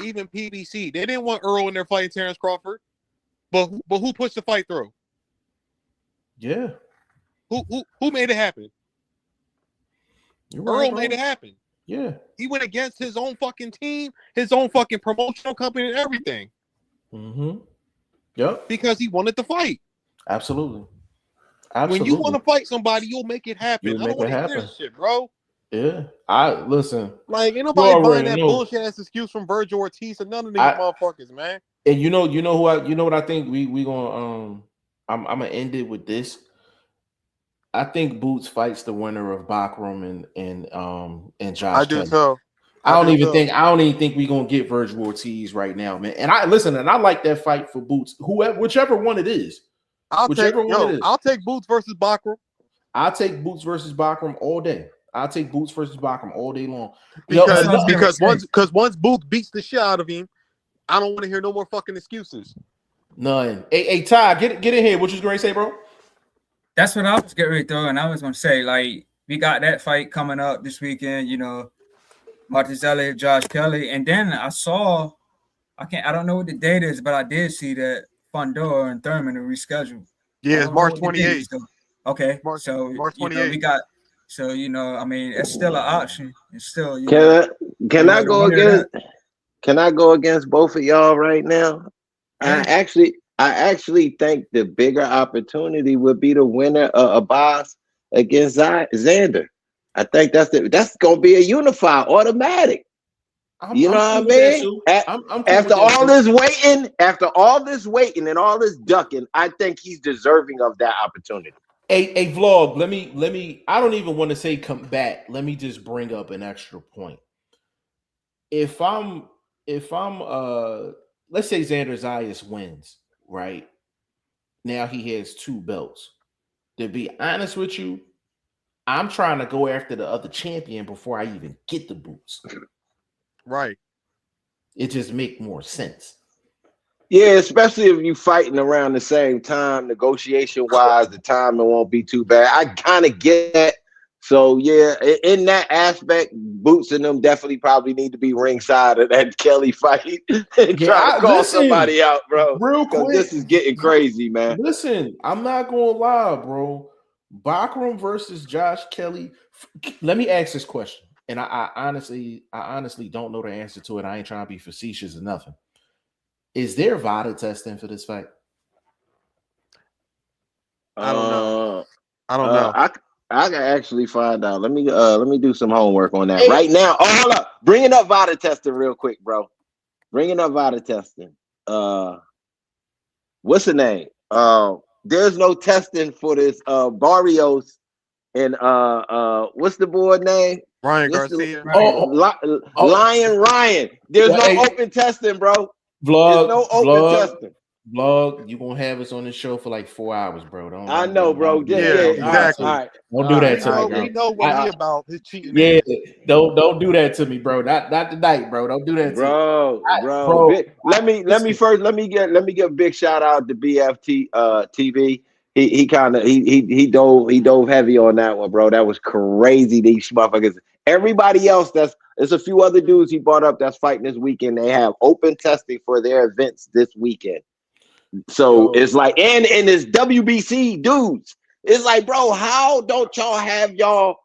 Even PBC, they didn't want Earl in there fighting Terrence Crawford, but who pushed the fight through? Yeah. Who made it happen? Earl made it happen. Yeah. He went against his own fucking team, his own fucking promotional company, and everything. Mm-hmm. Yep. Because he wanted to fight. Absolutely. When you want to fight somebody, you'll make it happen. I don't want to hear this shit, bro. Yeah. I listen. Like, ain't nobody buying that bullshit ass excuse from Virgil Ortiz and none of these motherfuckers, man. And you know what I think we gonna I'm gonna end it with this. I think Boots fights the winner of Bachram and Josh. I do too. I don't even think we're gonna get Virgil Ortiz right now, man. And I like that fight for Boots, whichever one it is. I'll take Boots versus Bachram. I'll take Boots versus Bachram all day. I'll take Boots versus Bachram all day long. Because once Boots beats the shit out of him, I don't want to hear no more fucking excuses. None. Hey, Ty, get in here. What you going to say, bro? That's what I was getting ready to throw, and I was going to say, like, we got that fight coming up this weekend, Martizelli, Josh Kelly, and then I don't know what the date is, but I did see that Fondor and Thurman are rescheduled. Yeah, it's March 28th. Okay, March 28th. It's still an option. It's still. Can I go Can I go against both of y'all right now? I actually think the bigger opportunity would be the winner of Abbas against Xander. I think that's gonna be a unify automatic. You know I'm what cool I with that mean? too. I'm cool After with that all too. this waiting, and all this ducking, I think he's deserving of that opportunity. A vlog. Let me. I don't even want to say come back. Let me just bring up an extra point. If I'm let's say Xander Zayas wins, right? Now he has 2 belts. To be honest with you, I'm trying to go after the other champion before I even get the boots. Right. It just make more sense. Yeah, especially if you fighting around the same time, negotiation wise, the timing won't be too bad. I kind of get that. So yeah, in that aspect, Boots and them definitely probably need to be ringside of that Kelly fight and try to call somebody out, bro. Real Because quick. this is getting crazy, man. Listen, I'm not gonna lie, bro. Bakram versus Josh Kelly. Let me ask this question, and I honestly don't know the answer to it. I ain't trying to be facetious or nothing. Is there VADA testing for this fight? I don't know. I can actually find out. Let me do some homework on that Hey. right now. Oh, hold up. Bringing up VADA testing real quick, bro. Bringing up VADA testing. What's the name? There's no testing for this Barrios and what's the boy name? Ryan Garcia. Lion Ryan. There's no open testing, bro. There's no open testing. Vlog, you gonna have us on this show for like 4 hours, bro. I know, bro. Exactly. All right. Don't do that to me, bro. We know what he about. His cheating. Yeah, don't do that to me, bro. Not tonight, bro. Don't do that, bro. Let me give a big shout out to BFT TV. He dove heavy on that one, bro. That was crazy. These motherfuckers. Everybody else there's a few other dudes he brought up that's fighting this weekend. They have open testing for their events this weekend. So it's like, and it's WBC dudes. It's like, bro, how don't y'all have y'all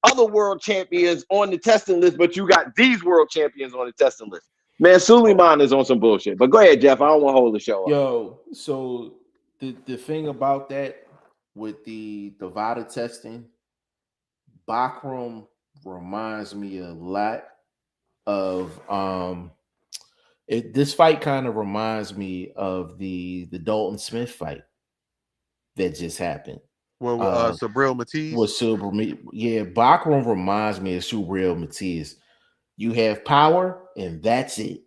other world champions on the testing list, but you got these world champions on the testing list? Man, Suleiman is on some bullshit. But go ahead, Jeff. I don't want to hold the show up. Yo, so the thing about that with the VADA testing, Bakram reminds me a lot of this fight kind of reminds me of the Dalton Smith fight that just happened. Well, Subriel Matiz. Bakram reminds me of Subriel Matiz. You have power, and that's it.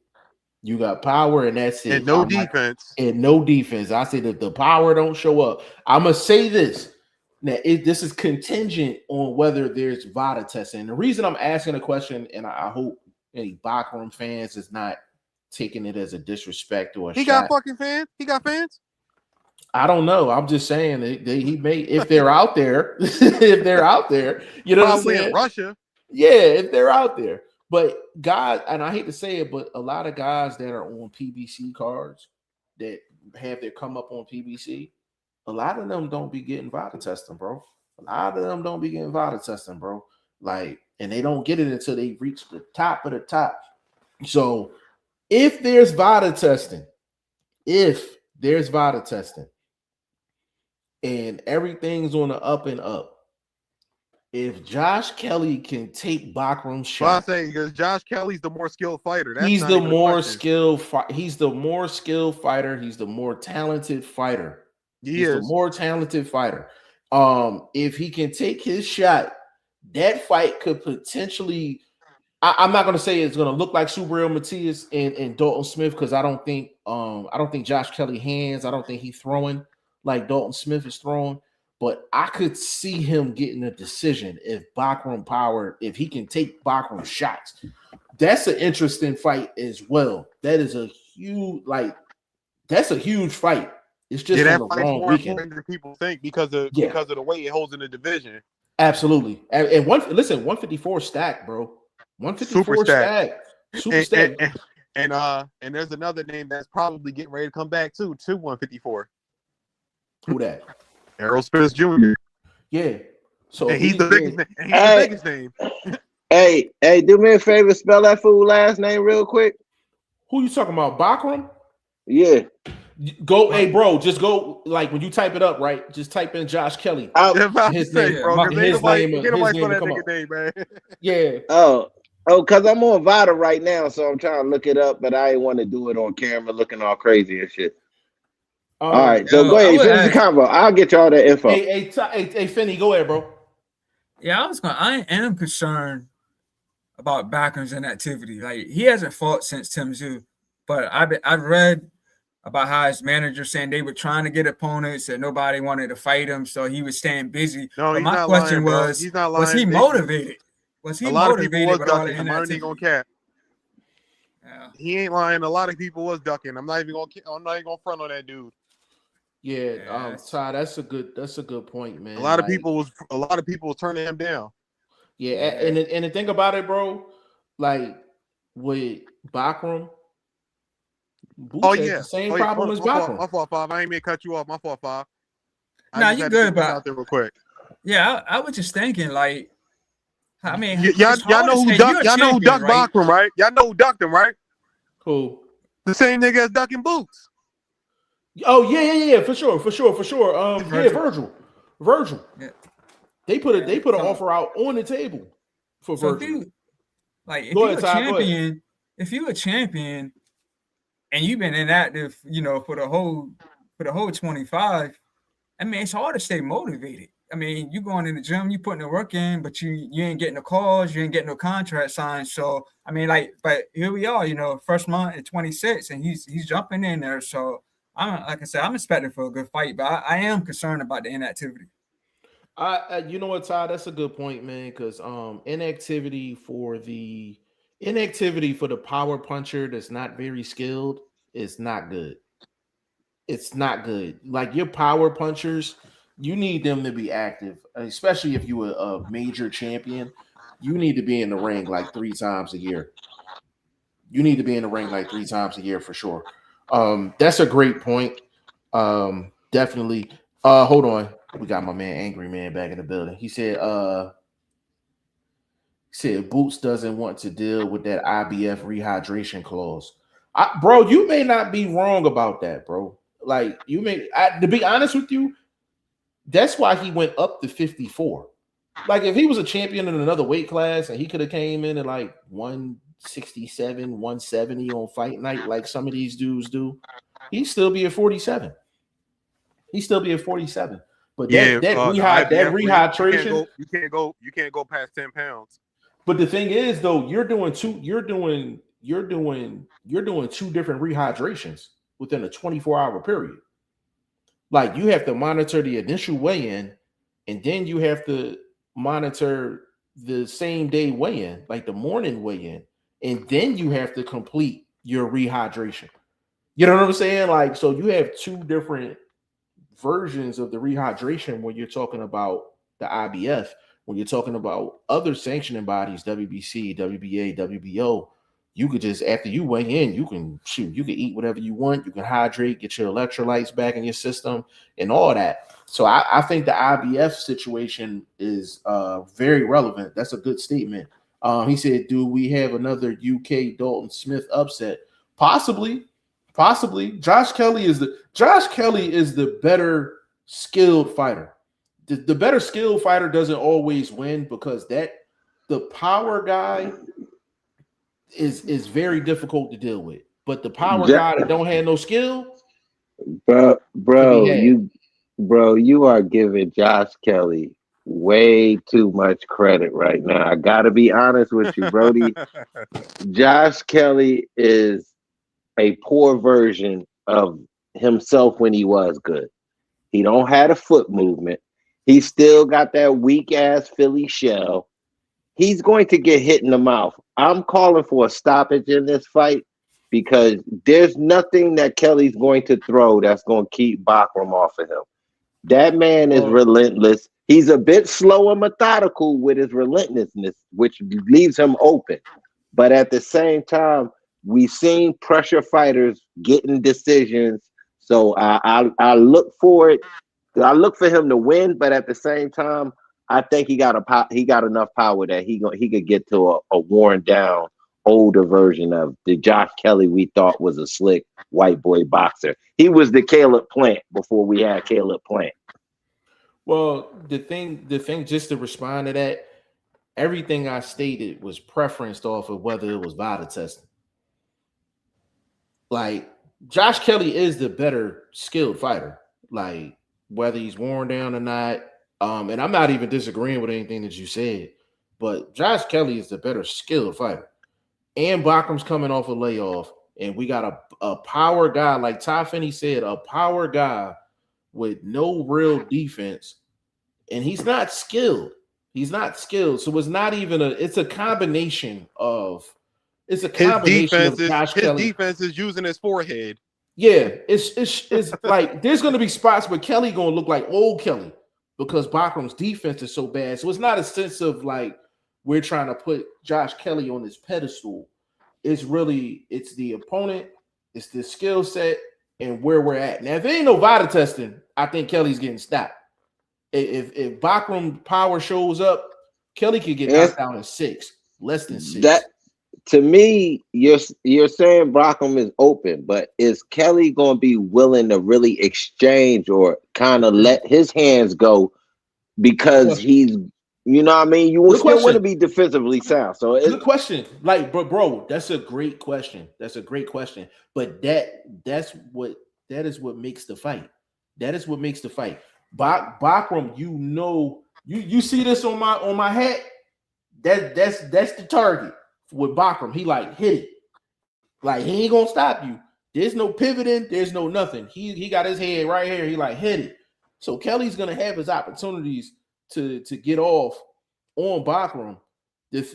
You got power, and that's it. And no defense. I say that the power don't show up. I'm gonna say this. Now, this is contingent on whether there's VADA testing. The reason I'm asking the question, and I hope any Bakram fans is not taking it as a disrespect or a he shot. got fucking fans. He got fans. I don't know. I'm just saying he may, if they're out there, if they're out there, you know Probably what I'm saying? In Russia. Yeah, if they're out there. But guys, and I hate to say it, but a lot of guys that are on PBC cards that have their come up on PBC, a lot of them don't be getting VADA testing, bro. A lot of them don't be getting VADA testing, bro. Like, and they don't get it until they reach the top of the top. So if there's VADA testing, and everything's on the up and up, if Josh Kelly can take Bakram's shot, well, I say because Josh Kelly's the more skilled fighter. He's the more skilled fighter. He's the more talented fighter. The more talented fighter. If he can take his shot, that fight could potentially. I'm not going to say it's going to look like Subriel Matias and Dalton Smith because I don't think Josh Kelly hands. I don't think he's throwing like Dalton Smith is throwing. But I could see him getting a decision if he can take Bakram shots. That's an interesting fight as well. That is a huge fight. It's just on the wrong weekend. Than people think because of the weight it holds in the division. Absolutely. And 154 stacked, bro. 154 stacked. Super stacked. And there's another name that's probably getting ready to come back too, to 154. Who that? Errol Spence Jr. Yeah. So he's the biggest name. And he's the biggest name. Hey, do me a favor, spell that fool last name real quick. Who you talking about? Bakram? Yeah. Go, hey, bro. Just go. Like when you type it up, right? Just type in Josh Kelly. Oh, I'm about to His say, name, bro, because ain't his nobody, name, ain't his nobody spell name will that come nigga up. name, man. Yeah. because I'm on Vita right now, so I'm trying to look it up, but I ain't want to do it on camera looking all crazy and shit. All right, so go I ahead, would finish the ask, convo. I'll get y'all that info. Hey, Finney, go ahead, bro. yeah, I am concerned about Backham's inactivity. Like he hasn't fought since Tim Zoo, but I've read about how his manager saying they were trying to get opponents and nobody wanted to fight him, so he was staying busy. No, But he's my not question lying, bro. was, He's not was he lying. motivated? Was A he lot of people was motivated with all the ducking him. I ain't even gonna inactivity? cap. Yeah. He ain't lying. A lot of people was ducking. I'm not even gonna front on that dude. Yeah, Yes. Ty, that's a good point, man. A lot of Like, people was turning him down. yeah, Yeah. and the thing about it, bro, like with Bakram, Oh Boots has yeah. the same Oh yeah. problem Hold on. as My fault. Bakram. My fault, Five. I ain't mean to cut you off. My fault, Five. I Nah, just you had to good, get this but out there real quick. yeah, I was just thinking, like, I mean, Y'all it's hard know to who say. ducked. You're a Y'all know who champion, ducked right? Bachram, right? Y'all know who ducked him, right? Cool. The same nigga as ducking Boots. Oh yeah, for sure. Yeah, Virgil. Virgil. Yeah. They put Yeah. an offer out on the table for So if Virgil. you if Go you're ahead, a Ty. Go ahead. champion, if you're a champion and you've been inactive, for the whole 25, I mean, it's hard to stay motivated. I mean, you going in the gym, you putting the work in, but you ain't getting the calls, you ain't getting no contract signed. So I mean, but here we are, first month at 26, and he's jumping in there. So I'm like I said, I'm expecting for a good fight, but I am concerned about the inactivity. You know what, Ty? That's a good point, man. Because inactivity for the power puncher that's not very skilled is not good. It's not good. Like your power punchers, you need them to be active, especially if you are a major champion. You need to be in the ring like 3 times a year. You need to be in the ring like 3 times a year for sure. That's a great point. Definitely. Hold on. We got my man Angry Man back in the building. He said Boots doesn't want to deal with that IBF rehydration clause. Bro, you may not be wrong about that, bro. Like to be honest with you, that's why he went up to 54. Like if he was a champion in another weight class and he could have came in at like 167, 170 on fight night, like some of these dudes do, he'd still be at 47. He'd still be at 47. But Yeah, that the IBF rehydration, you can't go past 10 pounds. but the thing is though, you're doing two different rehydrations within a 24-hour period. Like you have to monitor the initial weigh-in, and then you have to monitor the same day weigh-in, like the morning weigh-in, and then you have to complete your rehydration. You know what I'm saying? Like, so you have two different versions of the rehydration when you're talking about the IBF. When you're talking about other sanctioning bodies, WBC, WBA, WBO, you could just, after you weigh in, you can eat whatever you want. You can hydrate, get your electrolytes back in your system and all that. So I think the IBF situation is very relevant. That's a good statement. He said, do we have another UK Dalton Smith upset? Possibly. Josh Kelly is the better skilled fighter. The better skilled fighter doesn't always win because the power guy is very difficult to deal with. But the power guy that don't have no skill, can be had. You are giving Josh Kelly way too much credit right now. I gotta be honest with you, Brody. Josh Kelly is a poor version of himself when he was good. He don't have a foot movement. He still got that weak ass Philly shell. He's going to get hit in the mouth. I'm calling for a stoppage in this fight because there's nothing that Kelly's going to throw that's going to keep Bakram off of him. That man is relentless. He's a bit slow and methodical with his relentlessness, which leaves him open. But at the same time, we've seen pressure fighters getting decisions. So I look for it. I look for him to win, but at the same time, I think he got enough power that he could get to a worn down older version of the Josh Kelly we thought was a slick white boy boxer. He was the Caleb Plant before we had Caleb Plant. Well, the thing, just to respond to that, everything I stated was preferenced off of whether it was VADA testing. Like, Josh Kelly is the better skilled fighter. Like, whether he's worn down or not. And I'm not even disagreeing with anything that you said, but Josh Kelly is the better skilled fighter. And Bachram's coming off a layoff, and we got a power guy, like Ty Finney said, a power guy with no real defense, and he's not skilled. He's not skilled, so it's not even it's a combination of Josh Kelly. His defense is using his forehead. Yeah, it's like there's going to be spots where Kelly going to look like old Kelly because Bachram's defense is so bad. So it's not a sense of like we're trying to put Josh Kelly on this pedestal. It's the opponent, it's the skill set, and where we're at. Now, if there ain't no VADA testing, I think Kelly's getting stopped. If Bachram power shows up, Kelly could get knocked down in 6, less than 6. That to me, you're saying Bachram is open, but is Kelly going to be willing to really exchange or kind of let his hands go because he's, you know what I mean? You still want to be defensively sound. So it's good question. Like, bro, that's a great question. That's a great question. But that is what makes the fight. That is what makes the fight. Bachram, you see this on my hat. That's the target with Bachram. He like hit it. Like he ain't gonna stop you. There's no pivoting. There's no nothing. He got his head right here. He like hit it. So Kelly's gonna have his opportunities to get off on Bachram.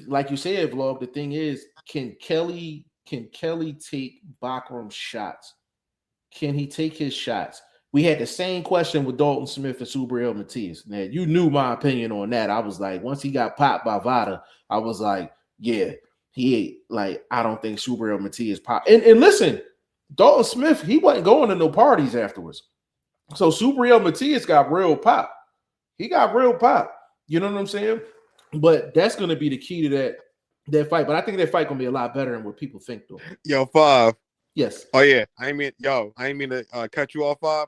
Like you said, Vlog. The thing is, can Kelly take Bachram's shots? Can he take his shots? We had the same question with Dalton Smith and Subriel Matias. Now, you knew my opinion on that. I was like, once he got popped by VADA, I was like, yeah, I don't think Subriel Matias popped. And listen, Dalton Smith, he wasn't going to no parties afterwards. So Subriel Matias got real pop. He got real pop. You know what I'm saying? But that's going to be the key to that fight. But I think that fight going to be a lot better than what people think, though. Yo, Five. Yes. Oh, yeah. I ain't mean to cut you off, Five.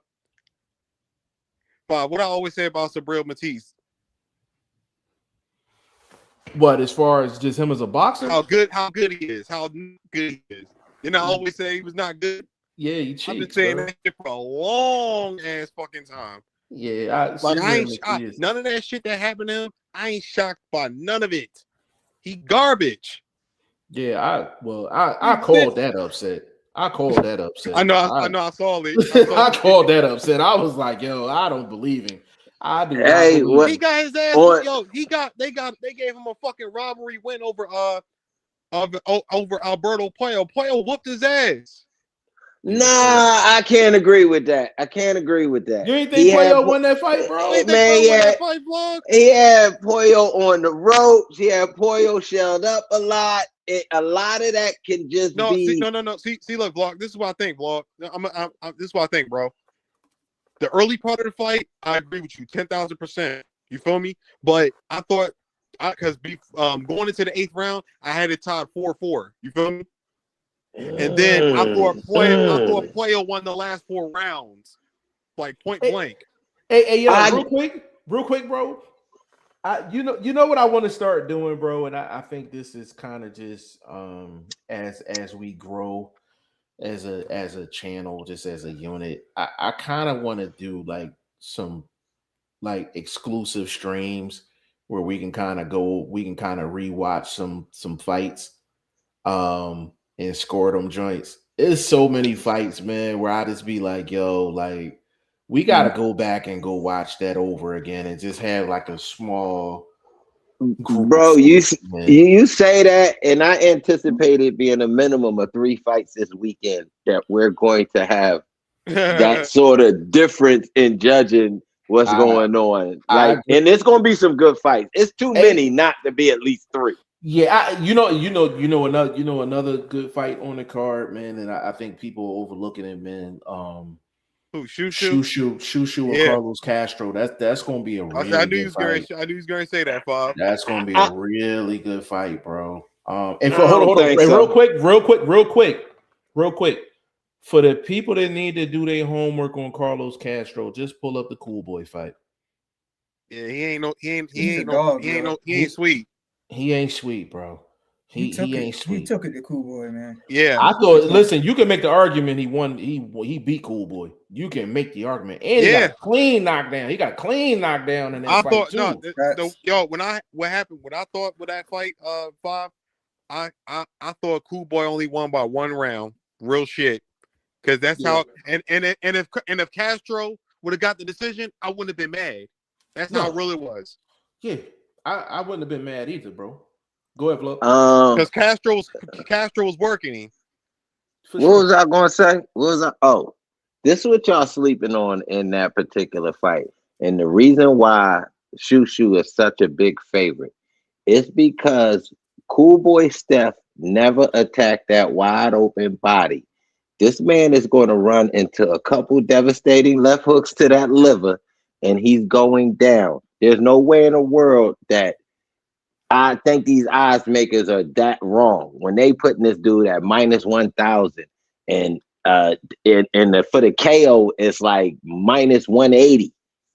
What I always say about Subriel Matias. What, as far as just him as a boxer? How good he is. How good he is. You know, I always say he was not good. Yeah, he cheats. I've been saying that shit for a long ass fucking time. Yeah, none of that shit that happened to him. I ain't shocked by none of it. He garbage. Yeah, I called that upset. I called that upset. I know. I saw it. I called that upset. I was like, yo, I don't believe him. I do. Hey, what? He got his ass. Yo, they gave him a fucking robbery win over Alberto Puello. Puello whooped his ass. Nah, I can't agree with that. You ain't think Puello won that fight, bro? Man, he had Puello on the ropes. He had Puello shelled up a lot. A lot of that can just be. No. See, look, Vlog. This is what I think, Vlog. This is what I think, bro. The early part of the fight, I agree with you, 10,000%. You feel me? But I thought, because going into the 8th round, I had it tied 4-4. You feel me? And then I thought Puello won the last 4 rounds, like point blank. Hey, real quick, bro. You know what I want to start doing, bro, and I think this is kind of just as we grow as a channel, just as a unit. I kind of want to do like some like exclusive streams where we can kind of rewatch some fights and score them joints. There's so many fights, man, where I just be like, yo, like we got to go back and go watch that over again and just have like a small group. Bro, you say that, and I anticipated being a minimum of 3 fights this weekend that we're going to have that sort of difference in judging what's going on. Like, and it's going to be some good fights. It's too many not to be at least 3. Yeah, you know another good fight on the card, man, and I think people are overlooking it, man. Shushu and Carlos Castro. That's going to be a really I knew he was going to say that, Bob. That's going to be a really good fight, bro. And No, for I hold on, don't hold on, think and so. real quick. For the people that need to do their homework on Carlos Castro, just pull up the Cool Boy fight. Yeah, he He's a dog, yo. ain't sweet. He ain't sweet, bro. He ain't He sweet. took it to Cool Boy, man. Yeah, I thought, listen, you can make the argument he won. He beat Cool Boy. You can make the argument, and he got yeah. a clean knockdown. He got a clean knockdown in that I fight thought too. no, That's what happened when I thought with that fight, 5, I thought Cool Boy only won by 1 round. Real shit, because that's Yeah. how. And if Castro would have got the decision, I wouldn't have been mad. That's how real it was. Yeah, I wouldn't have been mad either, bro. Go ahead, Flo. Because Castro was working him. For What sure. was I gonna say? What was I? Oh, this is what y'all sleeping on in that particular fight, and the reason why Shushu is such a big favorite is because Cool Boy Steph never attacked that wide open body. This man is going to run into a couple devastating left hooks to that liver, and he's going down. There's no way in the world that I think these odds makers are that wrong when they putting this dude at -1,000 and for the KO it's like -180.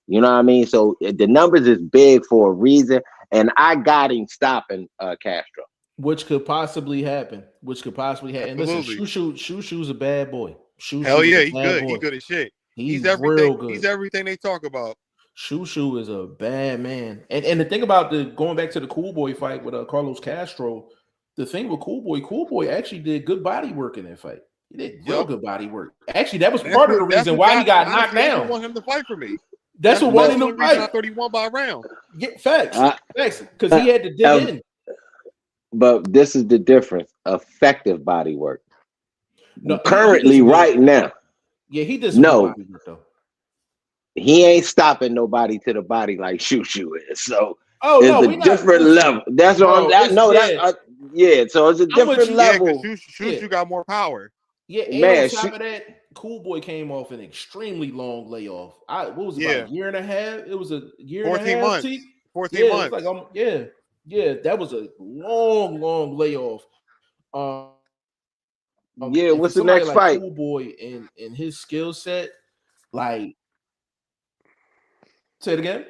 You know what I mean? So the numbers is big for a reason, and I got him stopping Castro. Which could possibly happen. And listen, Absolutely. Shushu's a bad boy. Hell yeah, is a he's bad good. boy. He's good as shit. He's everything. real good. He's everything they talk about. Shushu is a bad man. And the thing about going back to the Cool Boy fight with Carlos Castro, the thing with Cool Boy actually did good body work in that fight. He did real good body work. Actually, that was part of the reason why he got knocked down. I want him to fight for me. That's what won him the fight. I 31 by round. Yeah, facts. Because he had to dig in. But this is the difference: effective body work. No, currently, right now. Yeah, he did some good body work though. He ain't stopping nobody to the body like Shushu is. So it's a different level. That's what yeah. So it's a different level. Yeah, Shushu got more power. Yeah, and on top of that, Cool Boy came off an extremely long layoff. What was it, about a year and a half? It was a year 14 and a half. Months. 14 months. That was a long layoff. What's the next fight? Cool Boy and his skill set, like. Say it again.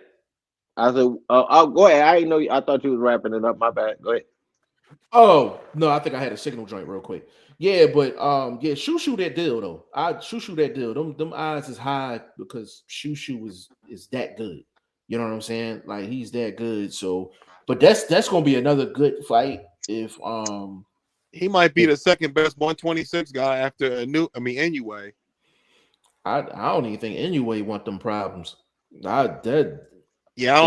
I said, "I'll go ahead." I didn't know. I thought you was wrapping it up. My bad. Go ahead. Oh no, I think I had a signal joint real quick. Yeah, but Shushu that deal though. Shushu that deal. Them odds is high because Shushu is that good. You know what I'm saying? Like he's that good. So, but that's gonna be another good fight if he might be the second best 126 guy after Inoue. I don't even think Inoue want them problems. I don't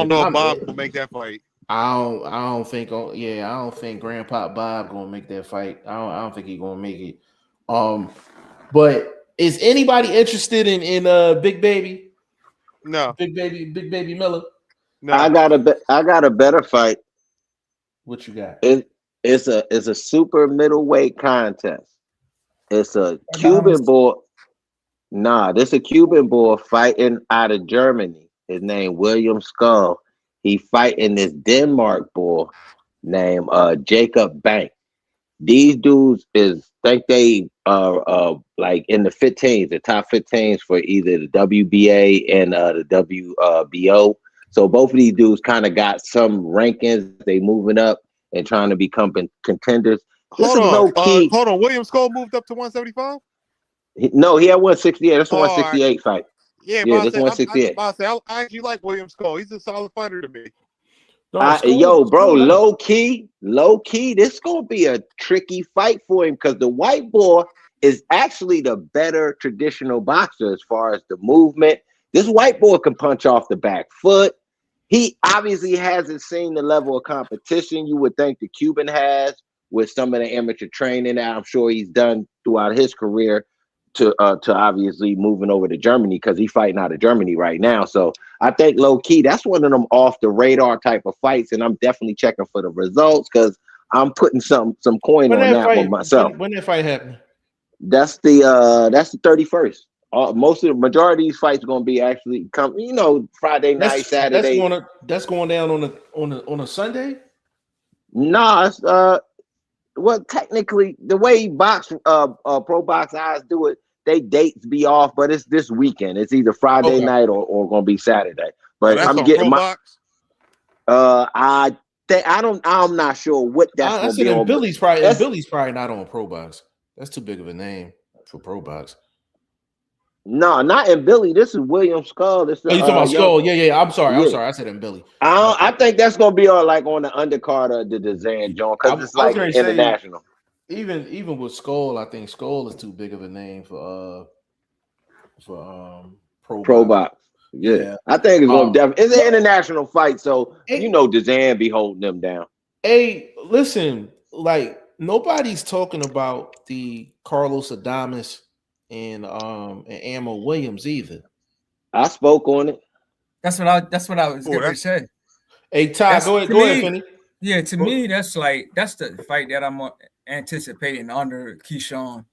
know if Bob will make that fight. I don't think Grandpa Bob gonna make that fight. I don't think he's gonna make it. But is anybody interested in Big Baby? No. Big Baby Miller? No. I got a better fight. What you got? It's a super middleweight contest. It's a Cuban boy. Nah, this a Cuban boy fighting out of Germany. His name William Skull. He fighting this Denmark boy named Jacob Bank. These dudes think they are like in the 15s, the top 15s for either the WBA and the WBO. So both of these dudes kind of got some rankings. They moving up and trying to become contenders. Hold on. William Skull moved up to 175? No, he had 168. That's a 168 fight. Yeah, that's 168. I actually like William Skull. He's a solid fighter to me. Low key, this gonna be a tricky fight for him because the white boy is actually the better traditional boxer as far as the movement. This white boy can punch off the back foot. He obviously hasn't seen the level of competition you would think the Cuban has with some of the amateur training that I'm sure he's done throughout his career to obviously moving over to Germany because he's fighting out of Germany right now. So I think low key, that's one of them off the radar type of fights. And I'm definitely checking for the results because I'm putting some coin on that one myself. When that fight happened? That's the 31st. Majority of these fights are going to be actually Friday night, Saturday. That's going down on a Sunday. Nah, well, technically, the way pro box eyes do it, they dates be off, but it's this weekend. It's either Friday Okay. night or gonna be Saturday. Oh, But that's I'm on getting my Box. I'm not sure what that's I gonna said be on. Billy's probably not on Pro Box. That's too big of a name for Pro Box. No, not in Billy. This is William Skull. This is Oh, you talking about young. Skull? Yeah. I'm sorry. Yeah. I said in Billy. I think that's gonna be on like on the undercard of the Dezan Joint I because it's was like going to say international. even with Skull, I think Skull is too big of a name for Pro Pro Box. box. Yeah. Yeah. I think it's gonna definitely it's an international fight, so Hey, you know Dezan be holding them down. hey, listen, like nobody's talking about the Carlos Adames and Ammo Williams either. I spoke on it. That's what I was Oh, going to say. Hey, Ty, go ahead, Finny. Yeah, to me, that's the fight that I'm anticipating under Keyshawn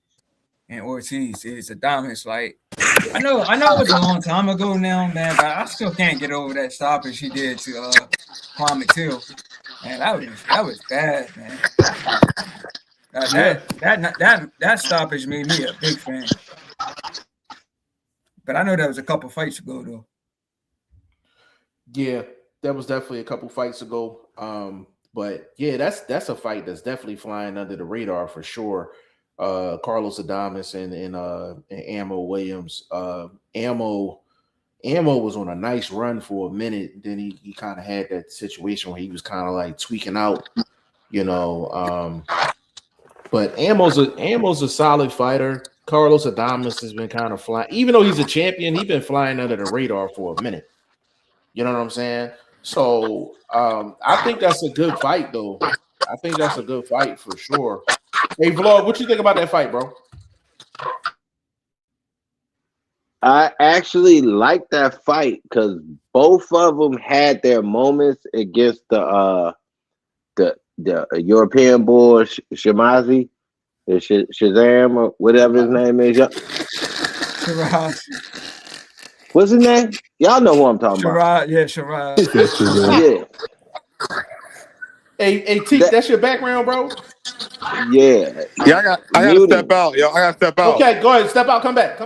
and Ortiz is Adames. Like, I know it was a long time ago now, man, but I still can't get over that stoppage he did to Climate Till. Man, that was bad, man. That stoppage made me a big fan. But I know that was a couple fights ago though. Yeah, that was definitely a couple fights ago. But yeah, that's a fight that's definitely flying under the radar for sure. Carlos Adames and Ammo Williams. Ammo was on a nice run for a minute. Then he kind of had that situation where he was kind of like tweaking out, you know. But Ammo's a solid fighter. Carlos Adames has been kind of flying, even though he's a champion. He's been flying under the radar for a minute. You know what I'm saying? So I think that's a good fight, though. I think that's a good fight for sure. Hey, Vlog, what you think about that fight, bro? I actually like that fight because both of them had their moments against the European boy Shamazi, Shazam or whatever his name is. What's his name? Y'all know who I'm talking about. Yeah, Sherrod. Yeah. Hey, T, that's your background, bro? Yeah. Yeah, I gotta step out, yo. I gotta step out. Okay, go ahead. Step out. Come back.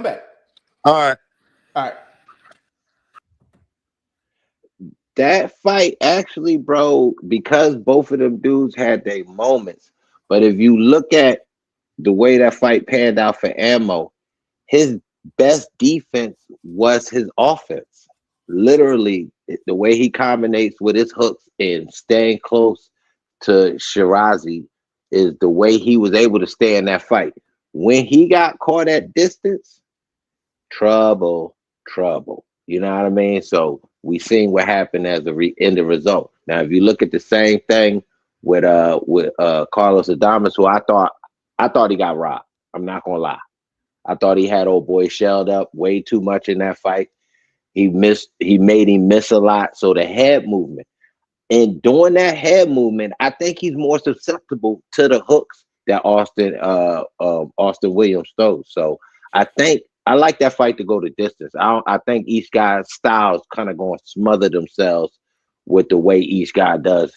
All right. That fight actually, bro, because both of them dudes had their moments. But if you look at the way that fight panned out for Ammo, his best defense was his offense. Literally, the way he combinates with his hooks and staying close to Shirazi is the way he was able to stay in that fight. When he got caught at distance, trouble. You know what I mean? So we seen what happened as the end result. Now, if you look at the same thing with Carlos Adames, who I thought he got robbed. I'm not gonna lie. I thought he had old boy shelled up way too much in that fight. He made him miss a lot. So the head movement. And doing that head movement, I think he's more susceptible to the hooks that Austin Williams throws. So I think I like that fight to go the distance. I think each guy's styles kind of going to smother themselves with the way each guy does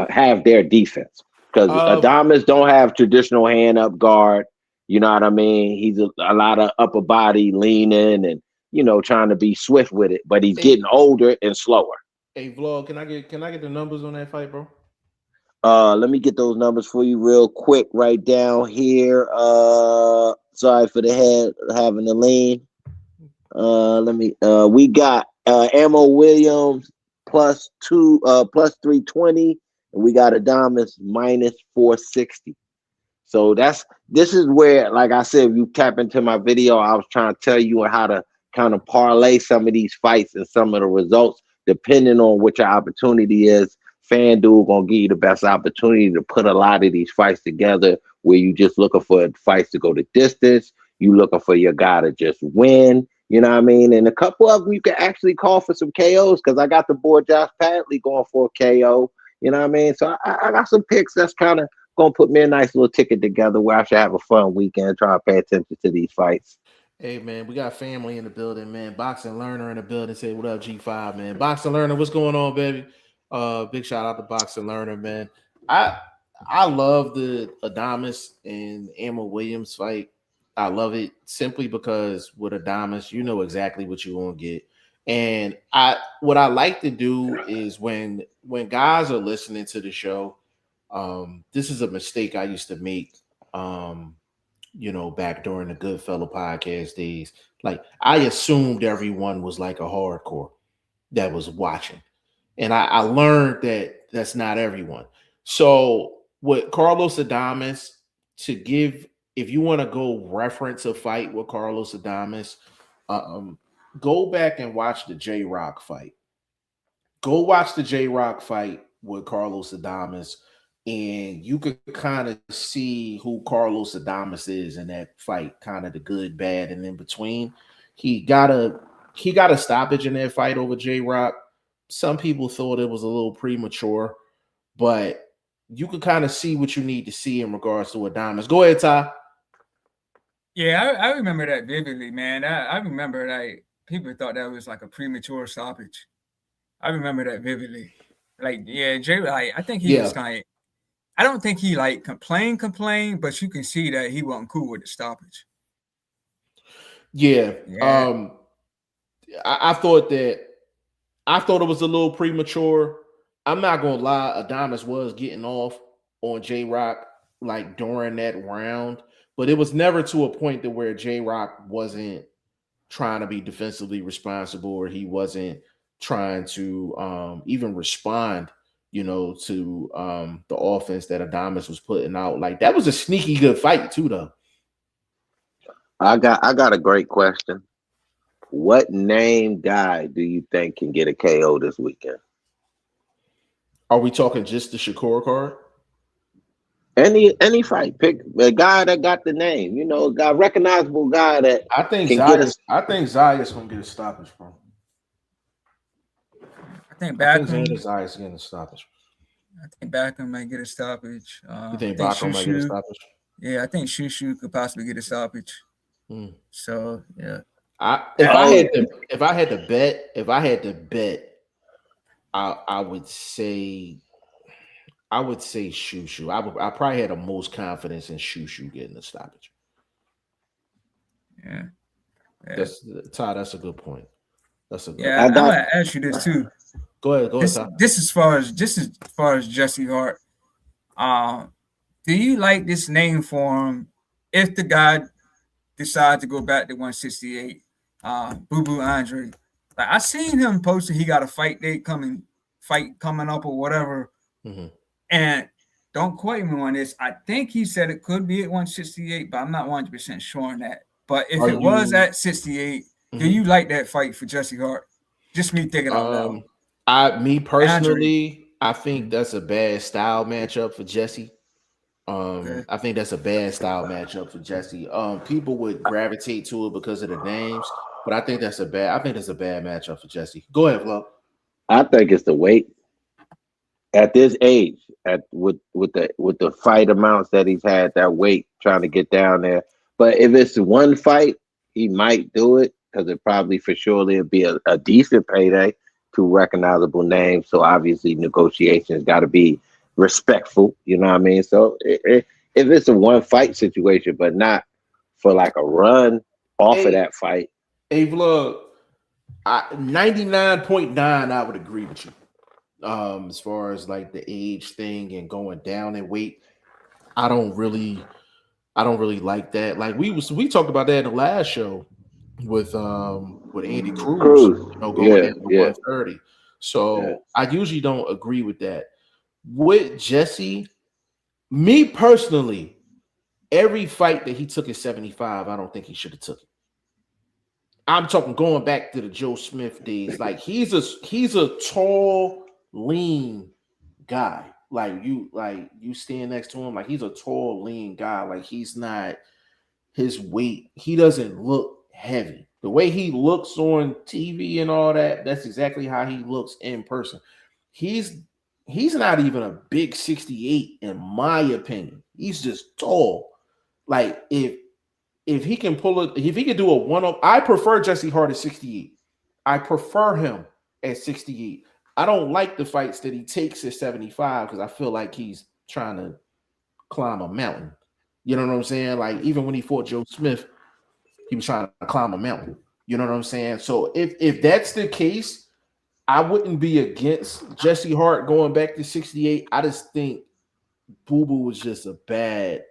have their defense. Because Adames don't have traditional hand up guard. You know what I mean? He's a lot of upper body leaning and, you know, trying to be swift with it, but he's getting older and slower. Hey, Vlog, can I get the numbers on that fight, bro? Let me get those numbers for you real quick right down here. Sorry for the head having the lean. We got Ammo Williams plus 320, and we got Adames minus 460. So this is where, like I said, if you tap into my video, I was trying to tell you how to kind of parlay some of these fights and some of the results, depending on what your opportunity is. FanDuel gonna give you the best opportunity to put a lot of these fights together where you just looking for fights to go the distance. You looking for your guy to just win. You know what I mean? And a couple of them you can actually call for some KOs because I got the boy Josh Padley going for a KO. You know what I mean? So I got some picks that's kind of gonna put me a nice little ticket together where I should have a fun weekend, try to pay attention to these fights. Hey man, we got family in the building, man. Boxing Learner in the building. Say what up, G5, man. Boxing Learner, what's going on, baby? Big shout out to Boxing Learner, man. I I love the Adames and Emma Williams fight. I love it simply because with Adames, you know exactly what you're gonna get. And what I like to do is when guys are listening to the show, this is a mistake I used to make. Back during the Goodfellow podcast days, like I assumed everyone was like a hardcore that was watching. And I learned that that's not everyone. So with Carlos Adames, if you want to go reference a fight with Carlos Adames, go back and watch the J Rock fight. Go watch the J Rock fight with Carlos Adames, and you could kind of see who Carlos Adames is in that fight, kind of the good, bad, and in between. He got a stoppage in that fight over J Rock. Some people thought it was a little premature, but you can kind of see what you need to see in regards to Adames. Go ahead, Ty. Yeah, I remember that vividly, man. I remember like people thought that was like a premature stoppage. I remember that vividly. Like, yeah, Jay, like, I think he was kind of, I don't think he like complained, but you can see that he wasn't cool with the stoppage. Yeah. I thought it was a little premature. I'm not gonna lie, Adames was getting off on J Rock like during that round, but it was never to a point to where J Rock wasn't trying to be defensively responsible, or he wasn't trying to even respond, to the offense that Adames was putting out. Like that was a sneaky good fight too, though. I got a great question. What name guy do you think can get a KO this weekend? Are we talking just the Shakur card? Any fight, pick a guy that got the name, a recognizable guy that I think can Zayas gonna get a stoppage, bro. I think Zayas getting a stoppage. I think Backham might get a stoppage. You think Backham might get a stoppage? Yeah, I think Shushu could possibly get a stoppage. So yeah. If I had to bet, I would say Shushu. I probably had the most confidence in Shushu getting a stoppage. Yeah. Todd, that's a good point. I'm gonna ask you this too. Go ahead, Todd. This as far as Jesse Hart. Do you like this name for him if the guy decides to go back to 168? Boo Boo Andre. Like I seen him posting he got a fight coming up or whatever. Mm-hmm. And don't quote me on this. I think he said it could be at 168, but I'm not 100% sure on that. But if it was at 68, do you like that fight for Jesse Hart? Just me thinking out loud. I think that's a bad style matchup for Jesse. I think that's a bad style matchup for Jesse. People would gravitate to it because of the names, but I think that's a bad matchup for Jesse. Go ahead, Flo. I think it's the weight. At this age, with the fight amounts that he's had, that weight trying to get down there. But if it's one fight, he might do it because it probably for surely it'd be a decent payday to recognizable names. So obviously negotiations got to be respectful. You know what I mean? So if it's a one fight situation, but not for like a run off of that fight. Hey, Vlog, 99.9, I would agree with you. As far as like the age thing and going down in weight, I don't really like that. Like we talked about that in the last show with Andy Cruz, going down to 130. So I usually don't agree with that. With Jesse, me personally, every fight that he took at 75, I don't think he should have took it. I'm talking going back to the Joe Smith days. Like he's a tall, lean guy. Like you stand next to him, like he's a tall, lean guy. Like he's not his weight. He doesn't look heavy. The way he looks on TV and all that, that's exactly how he looks in person. He's not even a big 68 in my opinion. He's just tall. Like if he can if he can do a one-up, I prefer Jesse Hart at 68. I prefer him at 68. I don't like the fights that he takes at 75 because I feel like he's trying to climb a mountain. You know what I'm saying? Like even when he fought Joe Smith, he was trying to climb a mountain. You know what I'm saying? So if that's the case, I wouldn't be against Jesse Hart going back to 68. I just think Boo Boo was just a bad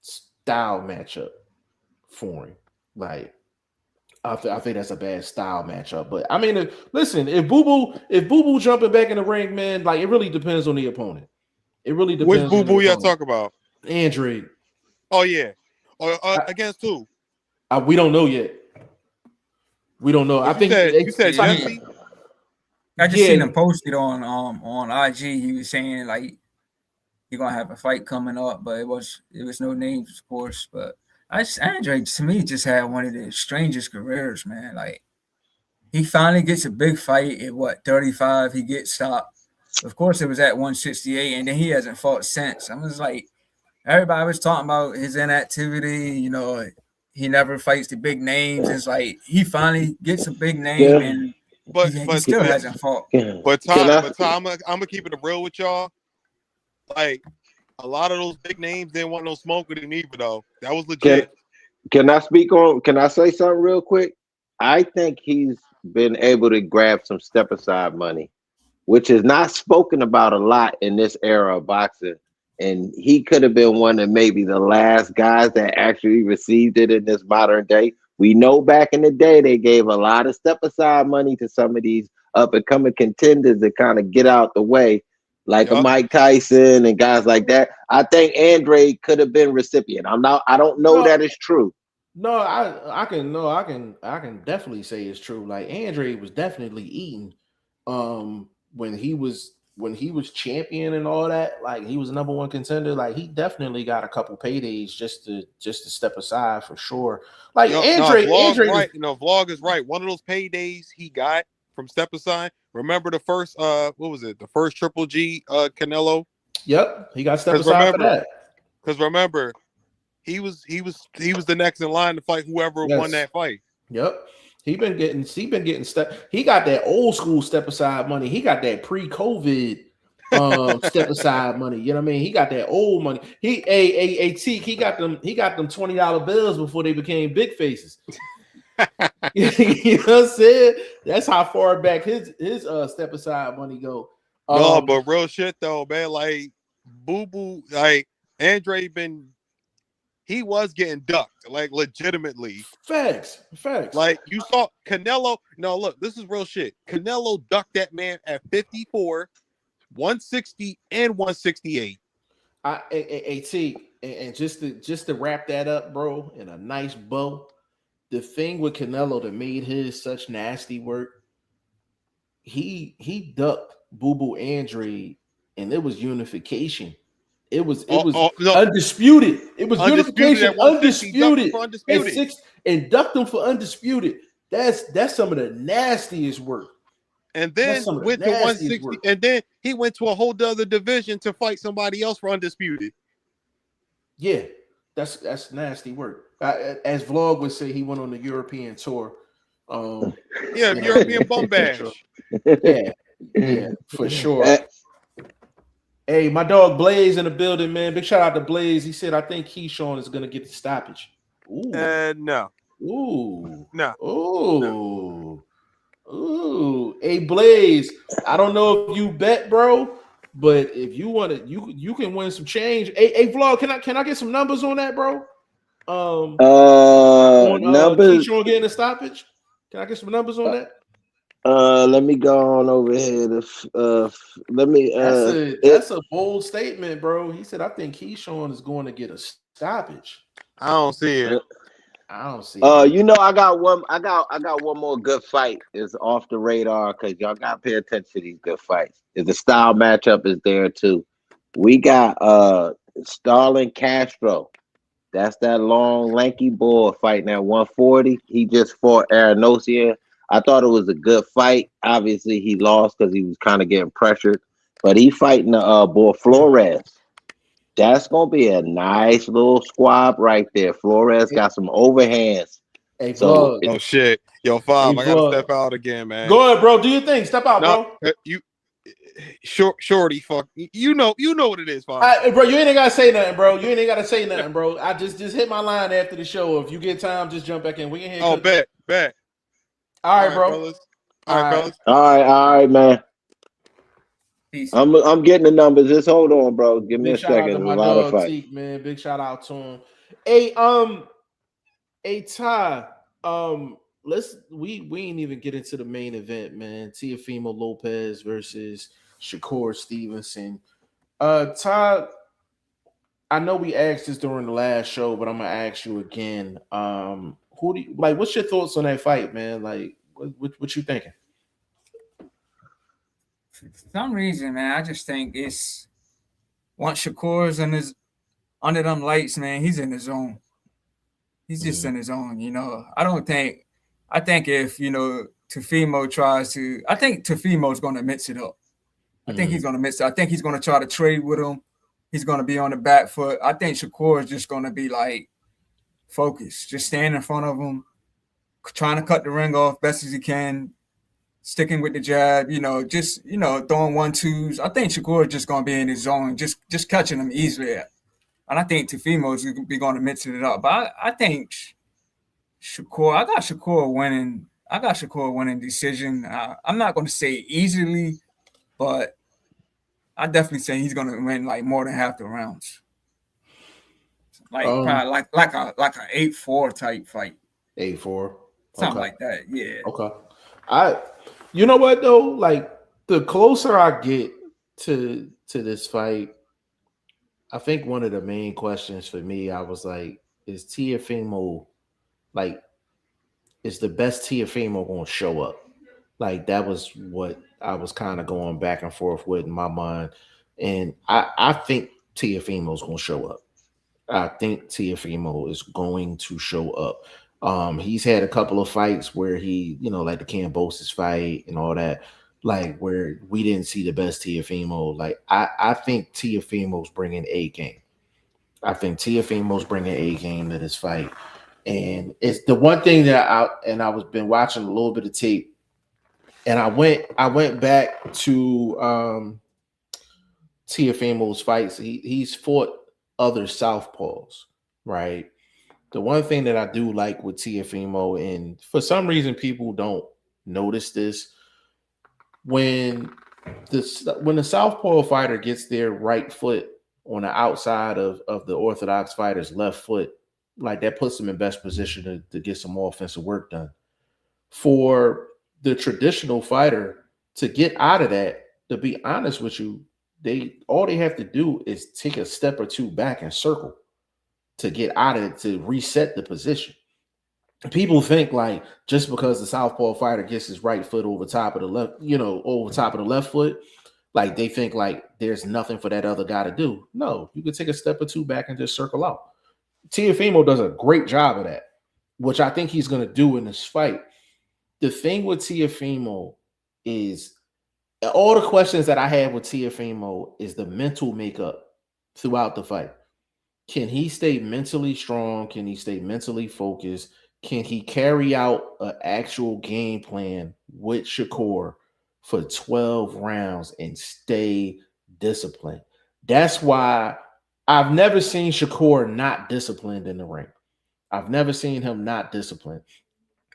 style matchup for him. Like I think that's a bad style matchup. But I mean, listen, if Boo Boo jumping back in the ring, man, like it really depends on the opponent. It really depends. Which Boo Boo y'all talk about? Andre. Oh yeah. Against who? We don't know yet. We don't know. I think you said Jesse. I just seen him posted on IG. He was saying like you're gonna have a fight coming up, but it was no names, of course. But Andre to me just had one of the strangest careers, man. Like he finally gets a big fight at 35. He gets stopped. Of course, it was at 168, and then he hasn't fought since. I was like, everybody was talking about his inactivity. You know, he never fights the big names. It's like he finally gets a big name, and he still hasn't fought. But Tom, I'm gonna keep it real with y'all. Like a lot of those big names didn't want no smoke with him either, though. That was legit. Can I say something real quick? I think he's been able to grab some step aside money, which is not spoken about a lot in this era of boxing. And he could have been one of maybe the last guys that actually received it in this modern day. We know back in the day, they gave a lot of step aside money to some of these up and coming contenders to kind of get out the way, like a Mike Tyson and guys like that. I think Andre could have been recipient. I don't know that it's true. No, I can definitely say it's true. Like Andre was definitely eating when he was champion and all that. Like he was the number one contender. Like he definitely got a couple paydays just to step aside for sure. Like Andre, Vlog is right. One of those paydays he got from step aside. Remember the first what was it? The first Triple G Canelo. Yep, he got step aside for that. Because remember, he was the next in line to fight whoever won that fight. Yep. He been getting step. He got that old school step aside money. He got that pre-COVID step aside money. You know what I mean? He got that old money. He got them $20 bills before they became big faces. You know what I'm saying? That's how far back his step aside money go. No, but real shit though, man. Like Boo Boo, like Andre he was getting ducked, like legitimately. Facts. Like you saw Canelo. No, look, this is real shit. Canelo ducked that man at 54, 160, and 168. And just to wrap that up, bro, in a nice bow. The thing with Canelo that made his such nasty work, he ducked Boo Boo Andre, and it was unification. It was undisputed. It was unification, undisputed. And ducked him for undisputed. That's some of the nastiest work. And then went to 160, and then he went to a whole other division to fight somebody else for undisputed. Yeah, that's nasty work. As Vlog would say, he went on the European tour. European bum bash. Yeah, for sure. Hey, my dog Blaze in the building, man. Big shout out to Blaze. He said, I think Keyshawn is going to get the stoppage. Ooh. No. Ooh. No. Ooh. Ooh. Hey, Blaze, I don't know if you bet, bro, but if you want to, you can win some change. Hey, Vlog, can I get some numbers on that, bro? Numbers. Keyshawn getting a stoppage? Can I get some numbers on that? Let me go on over here. That's a bold statement, bro. He said, "I think Keyshawn is going to get a stoppage." I don't see it. You know, I got one more good fight. Is off the radar because y'all got to pay attention to these good fights. The style matchup is there too. We got Starlin Castro. That's that long, lanky boy fighting at 140. He just fought Aranosian. I thought it was a good fight. Obviously, he lost because he was kind of getting pressured. But he fighting the boy Flores. That's going to be a nice little squab right there. Flores got some overhands. Hey, so, oh, shit. Yo, Five, I got to step out again, man. Go ahead, bro. Do your thing. Step out, bro. shorty, fuck you know what it is, Fox. Bro, you ain't gotta say nothing, bro. You ain't gotta say nothing, bro. I just hit my line after the show. If you get time, just jump back in. We can hear. Oh, bet. All right, bro. Fellas. All right, fellas. All right, man. Peace. I'm getting the numbers. Just hold on, bro. Give me a Shout out second. to There's my a lot of dog fight. Teak, man. Big shout out to him. Hey, Ty. We ain't even get into the main event, man. TefimoLopez versus Shakur Stevenson. Ty, I know we asked this during the last show, but I'm gonna ask you again. Who do you like? What's your thoughts on that fight, man? Like, what you thinking? For some reason, man, I just think it's once Shakur's under them lights, man, he's in his zone. He's just in his zone, you know. I think if, you know, Tefimo tries to, I think Tefimo's going to mix it up. I think he's going to mix it. I think he's going to try to trade with him. He's going to be on the back foot. I think Shakur is just going to be like focused, just stand in front of him, trying to cut the ring off best as he can, sticking with the jab, you know, just, you know, throwing 1-2s. I think Shakur is just going to be in his zone, just catching him easily. And I think Tefimo's going to be going to mix it up. But I think Shakur, I got Shakur winning decision. I'm not going to say easily, but I definitely say he's going to win like more than half the rounds. Like probably like a 8-4 type fight. 8-4. Something like that. Yeah. Okay. You know what though? Like the closer I get to this fight, I think one of the main questions for me, I was like, is Teofimo like, is the best Teofimo going to show up? Like that was what I was kind of going back and forth with in my mind. And I think Teofimo's going to show up. I think Teofimo is going to show up. He's had a couple of fights where he, you know, like the Cambosis fight and all that, like where we didn't see the best Teofimo. Like I think Teofimo's bringing a game. I think Teofimo's bringing a game to this fight. And it's the one thing that I was been watching a little bit of tape, and I went back to Teofimo's fights. He's fought other southpaws, right? The one thing that I do like with Teofimo, and for some reason people don't notice this, when the southpaw fighter gets their right foot on the outside of the orthodox fighter's left foot, like that puts them in best position to get some more offensive work done. For the traditional fighter to get out of that, to be honest with you, all they have to do is take a step or two back and circle to get out of it, to reset the position. People think like just because the southpaw fighter gets his right foot over top of the left, you know, over top of the left foot, like they think like there's nothing for that other guy to do. No, you can take a step or two back and just circle out. Teofimo does a great job of that, which I think he's going to do in this fight. The thing with Teofimo is all the questions that I have with Teofimo is the mental makeup throughout the fight. Can he stay mentally strong? Can he stay mentally focused? Can he carry out an actual game plan with Shakur for 12 rounds and stay disciplined? That's why I've never seen Shakur not disciplined in the ring. I've never seen him not disciplined.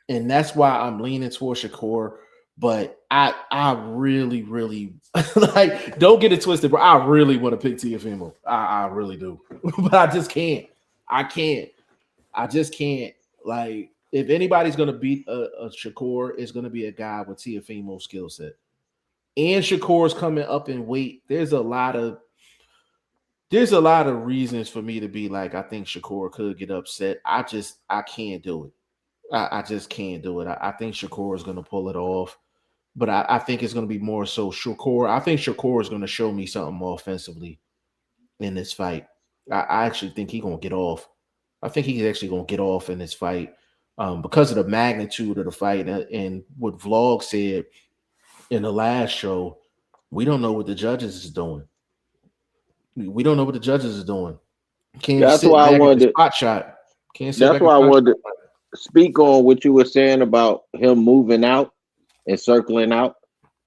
And that's why I'm leaning toward Shakur. But I really, really like, don't get it twisted, bro. I really want to pick Teofimo. I really do. But I just can't. I just can't. Like, if anybody's going to beat a Shakur, it's going to be a guy with Teofimo's skill set. And Shakur's coming up in weight. There's a lot of reasons for me to be like, I think Shakur could get upset. I can't do it. I just can't do it. I think Shakur is going to pull it off. But I think it's going to be more so Shakur. I think Shakur is going to show me something more offensively in this fight. I actually think he's going to get off. I think he's actually going to get off in this fight because of the magnitude of the fight. And what Vlog said in the last show, we don't know what the judges is doing. We don't know what the judges is doing. That's why I wanted to spot shot. That's why I wanted to speak on what you were saying about him moving out and circling out.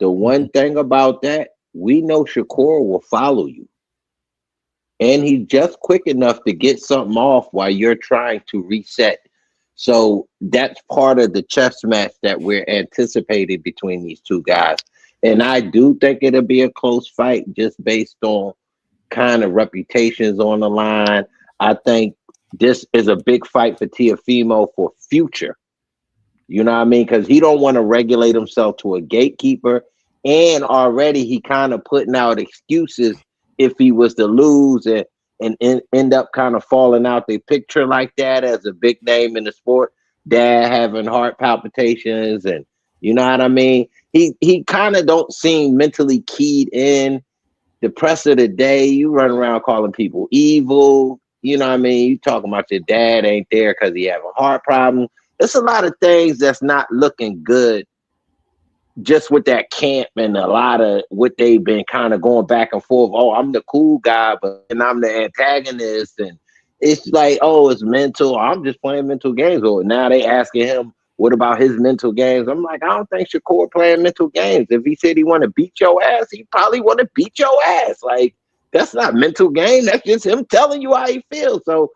The one thing about that we know Shakur will follow you. And he's just quick enough to get something off while you're trying to reset. So that's part of the chess match that we're anticipating between these two guys. And I do think it'll be a close fight just based on kind of reputations on the line. I think this is a big fight for Teofimo for future. You know what I mean? Because he don't want to regulate himself to a gatekeeper. And already he kind of putting out excuses if he was to lose and end up kind of falling out the picture like that as a big name in the sport. Dad having heart palpitations and you know what I mean? He kind of don't seem mentally keyed in. The press of the day, you run around calling people evil. You know what I mean? You talking about your dad ain't there because he have a heart problem. It's a lot of things that's not looking good just with that camp and a lot of what they've been kind of going back and forth. Oh, I'm the cool guy, but and I'm the antagonist. And it's like, oh, it's mental. I'm just playing mental games. Or now they asking him, what about his mental games? I'm like, I don't think Shakur playing mental games. If he said he want to beat your ass, he probably want to beat your ass. Like, that's not mental game. That's just him telling you how he feels. So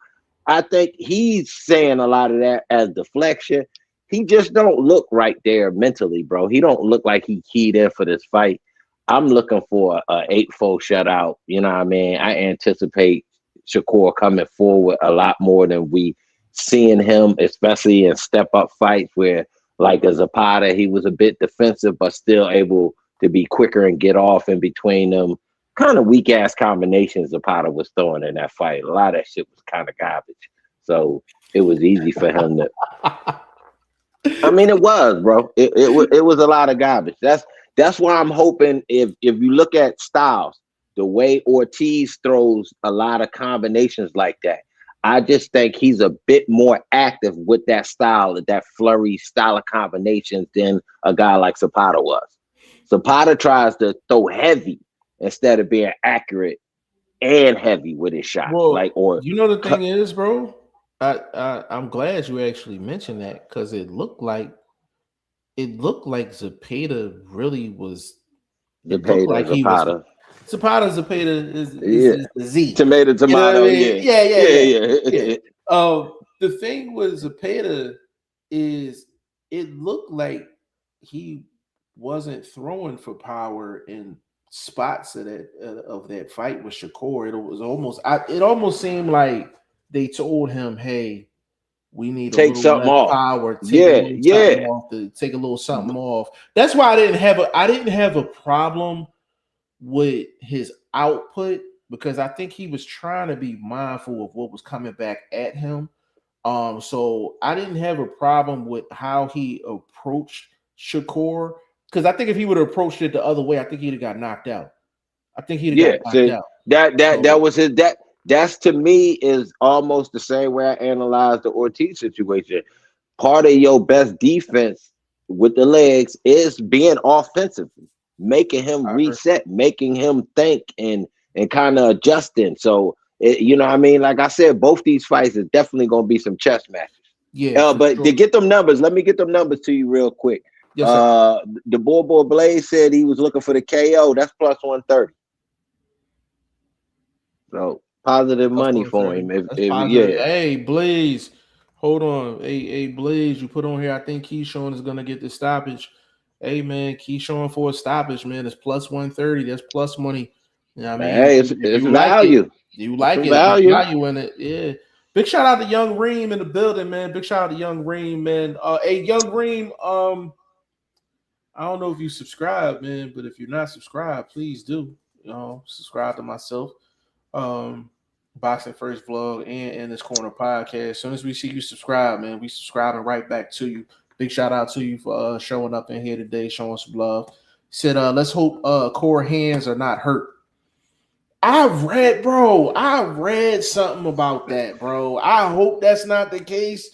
I think he's saying a lot of that as deflection. He just don't look right there mentally, bro. He don't look like he keyed in for this fight. I'm looking for a 8-4 shutout. You know what I mean? I anticipate Shakur coming forward a lot more than we seeing him, especially in step-up fights where, like a Zapata, he was a bit defensive, but still able to be quicker and get off in between them. Kind of weak-ass combinations Zapata was throwing in that fight. A lot of that shit was kind of garbage. So it was easy for him to... I mean, it was, bro. It was a lot of garbage. That's why I'm hoping if you look at styles, the way Ortiz throws a lot of combinations like that, I just think he's a bit more active with that style, that flurry style of combinations than a guy like Zapata was. Zapata tries to throw heavy instead of being accurate and heavy with his shots. Well, you know the thing is, bro. I'm glad you actually mentioned that because it looked like Zapata really was. It looked like he was. Zapata is the Z. Tomato. You know what I mean? Yeah. The thing with Zapata is it looked like he wasn't throwing for power in spots of that fight with Shakur. It was almost seemed like they told him, "Hey, we need take a little less power. Take a little something off." That's why I didn't have a problem with his output because I think he was trying to be mindful of what was coming back at him. So I didn't have a problem with how he approached Shakur because I think if he would have approached it the other way, I think he'd have got knocked out. That was his that's to me is almost the same way I analyze the Ortiz situation. Part of your best defense with the legs is being offensive, making him reset, making him think and kind of adjusting. So you know what I mean? Like I said, both these fights is definitely gonna be some chess matches. Yeah. But to get them numbers, let me get them numbers to you real quick. Yes, sir. The Boy Blaze said he was looking for the KO. That's plus 130. So positive money for him. Hey, Blaze, hold on. Hey, Blaze, you put on here. I think Keyshawn is gonna get the stoppage. Hey, man, Keyshawn for a stoppage, man. It's plus 130. That's plus money. You know what I mean? Hey, it's value. You like it. Value in it. Yeah. Big shout out to Young Reem in the building, man. Big shout out to Young Reem, man. Hey, Young Reem, I don't know if you subscribe, man, but if you're not subscribed, please do. You know, subscribe to myself. Boxing First Vlog and this corner podcast. As soon as we see you subscribe, man, we subscribing right back to you. Big shout out to you for showing up in here today, showing some love. Said, let's hope core hands are not hurt. I read something about that, bro. I hope that's not the case.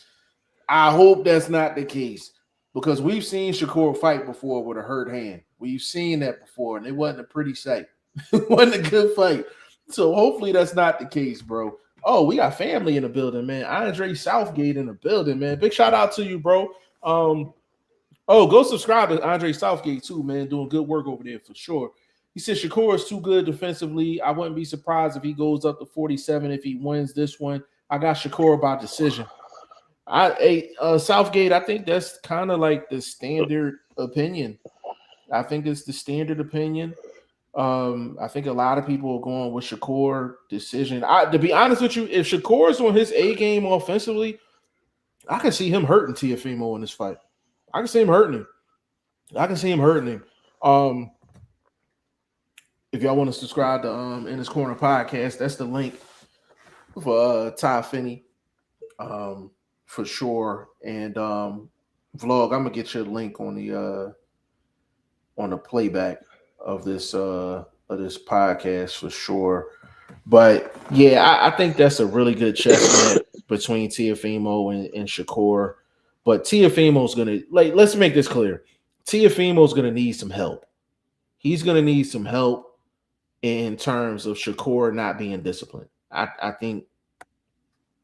Because we've seen Shakur fight before with a hurt hand. We've seen that before, and it wasn't a pretty sight. It wasn't a good fight. So hopefully that's not the case, bro. Oh, we got family in the building, man. Andre Southgate in the building, man. Big shout out to you, bro. Go subscribe to Andre Southgate too, man. Doing good work over there for sure. He said Shakur is too good defensively. I wouldn't be surprised if he goes up to 47 if he wins this one. I got Shakur by decision. Southgate, I think that's kind of like the standard opinion. I think it's the standard opinion. I think a lot of people are going with Shakur decision. To be honest with you, if Shakur is on his A game offensively, I can see him hurting Teofimo in this fight. I can see him hurting him. If y'all want to subscribe to In His Corner podcast, that's the link for Ty Finney, for sure. And vlog, I'm gonna get you a link on the playback of this podcast for sure. But yeah, I think that's a really good chess match between Teofimo and Shakur. But Teofimo's gonna let's make this clear. Teofimo's gonna need some help. He's gonna need some help in terms of Shakur not being disciplined. I think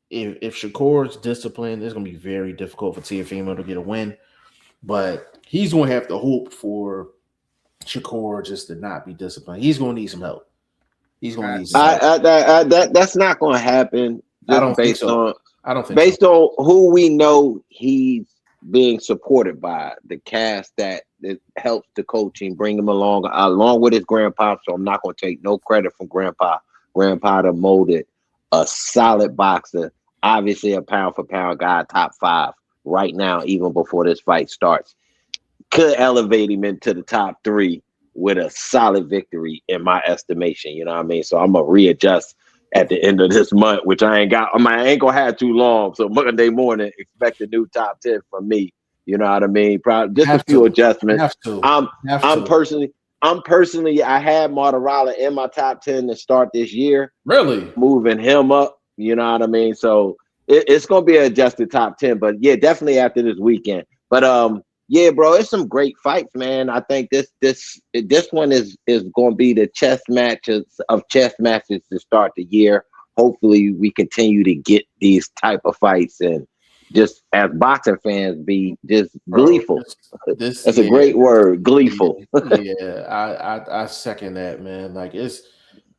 if Shakur's disciplined, it's gonna be very difficult for Teofimo to get a win. But he's gonna have to hope for Shakur just to not be disciplined. He's gonna need some help. He's gonna need some help. That's not gonna happen. I don't think so. Based on who we know he's being supported by, the cast that helps the coaching, bring him along with his grandpa. So I'm not going to take no credit from grandpa. Grandpa to molded a solid boxer, obviously a pound for pound guy, top 5 right now, even before this fight starts. Could elevate him into the top 3 with a solid victory, in my estimation. You know what I mean? So I'm going to readjust at the end of this month, which I ain't gonna have too long. So Monday morning, expect a new top 10 from me. You know what I mean? Probably just a few adjustments. I'm personally, I had Motorola in my top 10 to start this year. Really? Moving him up. You know what I mean? So it's gonna be an adjusted top 10, but yeah, definitely after this weekend. But yeah, bro, it's some great fights, man. I think this one is going to be the chess matches to start the year. Hopefully, we continue to get these type of fights, and just as boxing fans, be just gleeful. That's a great word, gleeful. Yeah, I second that, man. Like this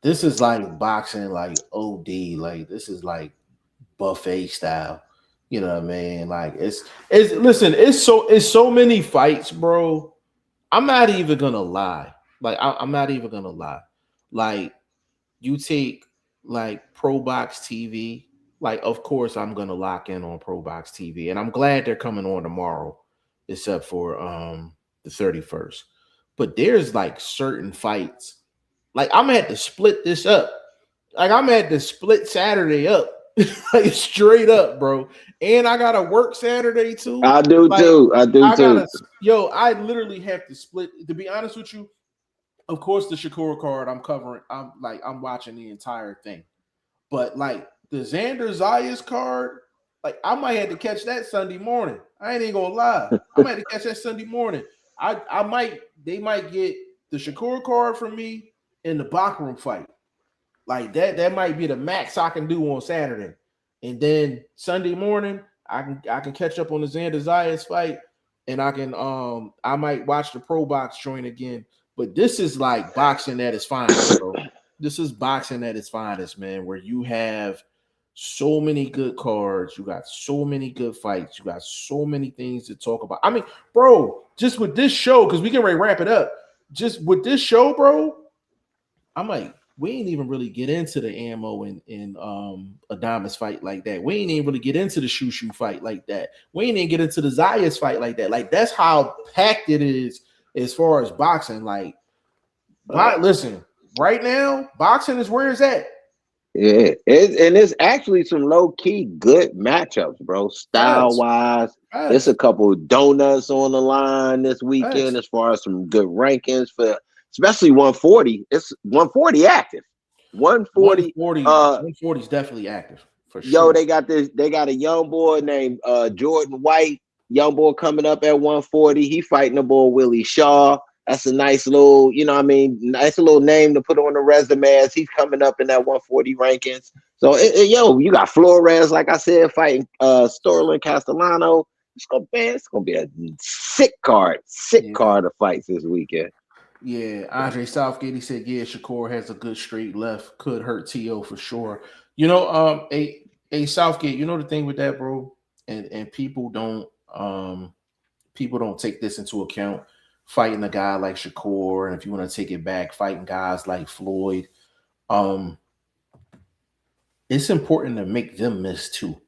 is like boxing, like OD. Like this is like buffet style. You know what I mean? Like it's so many fights, bro. I'm not even gonna lie. Like I'm not even gonna lie. Like you take like Pro Box TV. Like of course I'm gonna lock in on Pro Box TV, and I'm glad they're coming on tomorrow, except for the 31st. But there's like certain fights. Like I'm gonna have to split this up. Like I'm gonna have to split Saturday up. Like straight up, bro. And I gotta work Saturday too. I do too. I literally have to split. To be honest with you, of course, the Shakur card I'm covering. I'm watching the entire thing. But like the Xander Zayas card, like I might have to catch that Sunday morning. I ain't even gonna lie. I might have to catch that Sunday morning. They might get the Shakur card from me in the Bachram fight. Like that might be the max I can do on Saturday. And then Sunday morning, I can catch up on the Xander Zayas fight, and I might watch the Pro Box joint again. But this is like boxing at its finest, bro. This is boxing at its finest, man, where you have so many good cards, you got so many good fights, you got so many things to talk about. I mean, bro, just with this show, because we can wrap it up. Just with this show, bro, I'm like, we ain't even really get into the ammo in Adames fight like that. We ain't even really get into the Shushu fight like that. We ain't even get into the Zayas fight like that. Like that's how packed it is as far as boxing. Like, listen, right now, boxing is where it's at. Yeah, and it's actually some low key good matchups, bro. Style wise, there's a couple of donuts on the line this weekend as far as some good rankings for. Especially 140. It's 140 active. 140 is definitely active for sure. Yo, they got a young boy named Jordan White. Young boy coming up at 140. He fighting the boy Willie Shaw. That's a nice little, you know what I mean, nice little name to put on the resume as he's coming up in that 140 rankings. So you got Flores, like I said, fighting Sterling Castellano. It's gonna be a sick card of fights this weekend. Yeah, Andre Southgate, he said, yeah, Shakur has a good straight left, could hurt T.O. for sure. You know, a Southgate, you know the thing with that, bro, and people don't take this into account. Fighting a guy like Shakur, and if you want to take it back, fighting guys like Floyd, um, it's important to make them miss too.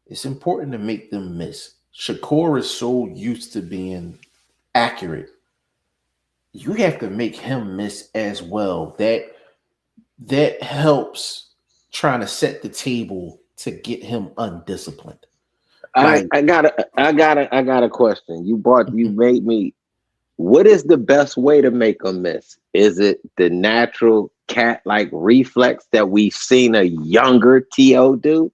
It's important to make them miss. Shakur is so used to being accurate. You have to make him miss as well. That helps trying to set the table to get him undisciplined. I got a question. You made me. What is the best way to make a miss? Is it the natural cat-like reflex that we've seen a younger TO do?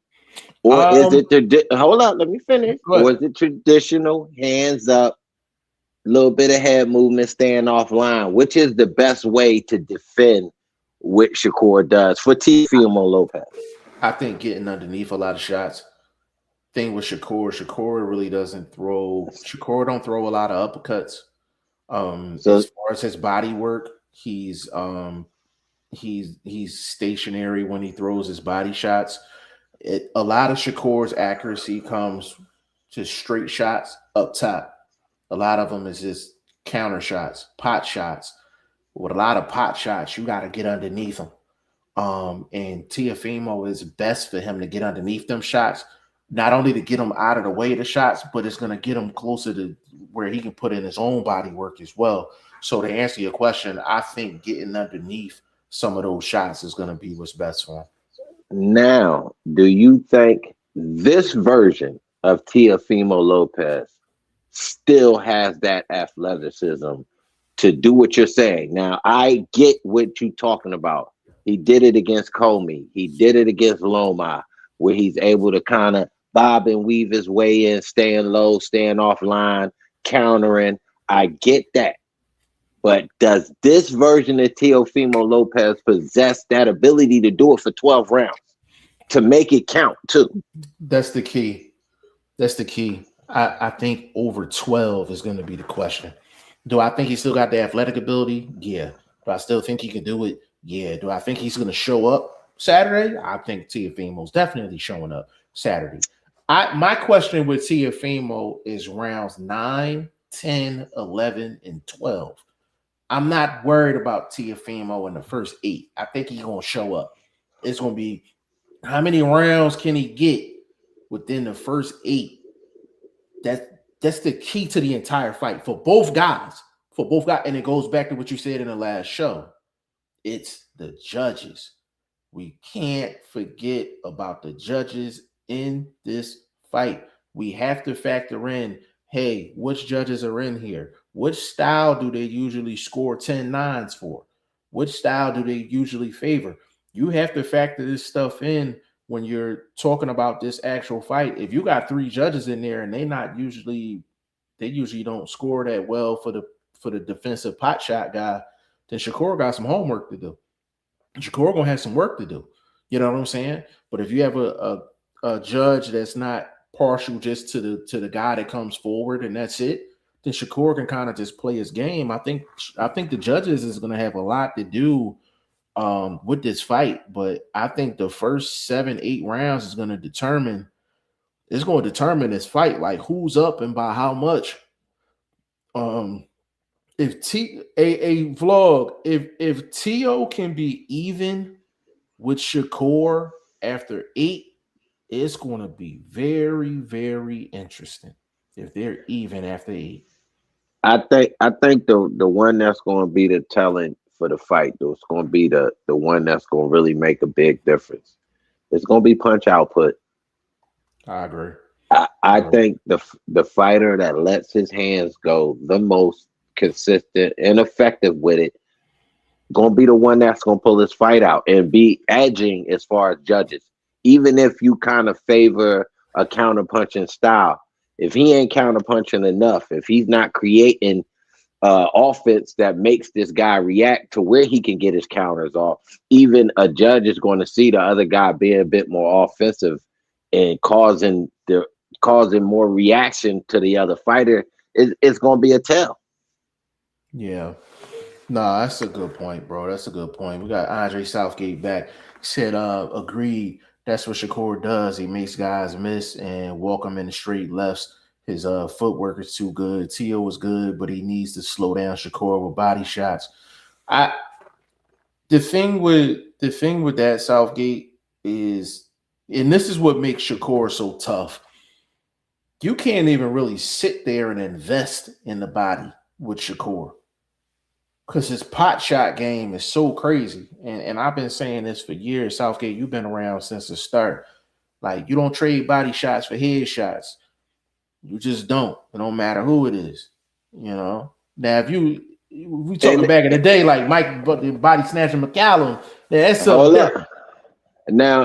Or is it hold up, let me finish. Or is it traditional hands up, little bit of head movement, staying offline? Which is the best way to defend what Shakur does for TefimoLopez? I think getting underneath a lot of shots. Thing with Shakur really doesn't throw. Shakur don't throw a lot of uppercuts. So, as far as his body work, he's stationary when he throws his body shots. A lot of Shakur's accuracy comes just straight shots up top. A lot of them is just counter shots, pot shots. With a lot of pot shots, you got to get underneath them. And Teofimo is best for him to get underneath them shots, not only to get him out of the way of the shots, but it's going to get him closer to where he can put in his own body work as well. So to answer your question, I think getting underneath some of those shots is going to be what's best for him. now, do you think this version of TefimoLopez still has that athleticism to do what you're saying? Now, I get what you're talking about. He did it against Comey. He did it against Loma, where he's able to kind of bob and weave his way in, staying low, staying offline, countering. I get that. But does this version of TefimoLopez possess that ability to do it for 12 rounds, to make it count too? That's the key. I think over 12 is going to be the question. Do I think he still got the athletic ability? Yeah. Do I still think he can do it? Yeah. Do I think he's going to show up Saturday? I think Teofimo's definitely showing up Saturday. My question with Teofimo is rounds 9, 10, 11, and 12. I'm not worried about Teofimo in the first 8. I think he's going to show up. It's going to be how many rounds can he get within the first 8? That's the key to the entire fight for both guys. And it goes back to what you said in the last show. It's the judges. We can't forget about the judges in this fight. We have to factor in, hey, which judges are in here? Which style do they usually score 10-9s for? Which style do they usually favor? You have to factor this stuff in when you're talking about this actual fight. If you got 3 judges in there and they usually don't score that well for the defensive pot shot guy, then Shakur got some homework to do. Shakur gonna have some work to do. You know what I'm saying? But if you have a judge that's not partial just to the guy that comes forward and that's it, then Shakur can kind of just play his game. I think the judges is gonna have a lot to do with this fight, but I think the first 7-8 rounds is going to determine this fight, like who's up and by how much. If T.O. can be even with Shakur after 8, it's going to be very, very interesting if they're even after 8. I think the one that's going to be the telling for the fight, though, it's going to be the one that's going to really make a big difference. It's going to be punch output. I agree. I think the fighter that lets his hands go the most consistent and effective with it, going to be the one that's going to pull his fight out and be edging as far as judges. Even if you kind of favor a counter-punching style, if he ain't counter-punching enough, if he's not creating offense that makes this guy react to where he can get his counters off, even a judge is going to see the other guy being a bit more offensive and causing more reaction to the other fighter. It's going to be a tell. Yeah. No, that's a good point, bro. That's a good point. We got Andre Southgate back. He said, agreed. That's what Shakur does. He makes guys miss and walk them in the straight lefts. His footwork is too good. Tio was good, but he needs to slow down Shakur with body shots. I the thing with that Southgate is, and this is what makes Shakur so tough. You can't even really sit there and invest in the body with Shakur because his pot shot game is so crazy. And I've been saying this for years. Southgate, you've been around since the start. Like, you don't trade body shots for head shots. You just don't. It don't matter who it is. You know. Now, if we talking And back in the day, like Mike, but the body snatcher McCallum, that's something hold different. up. Now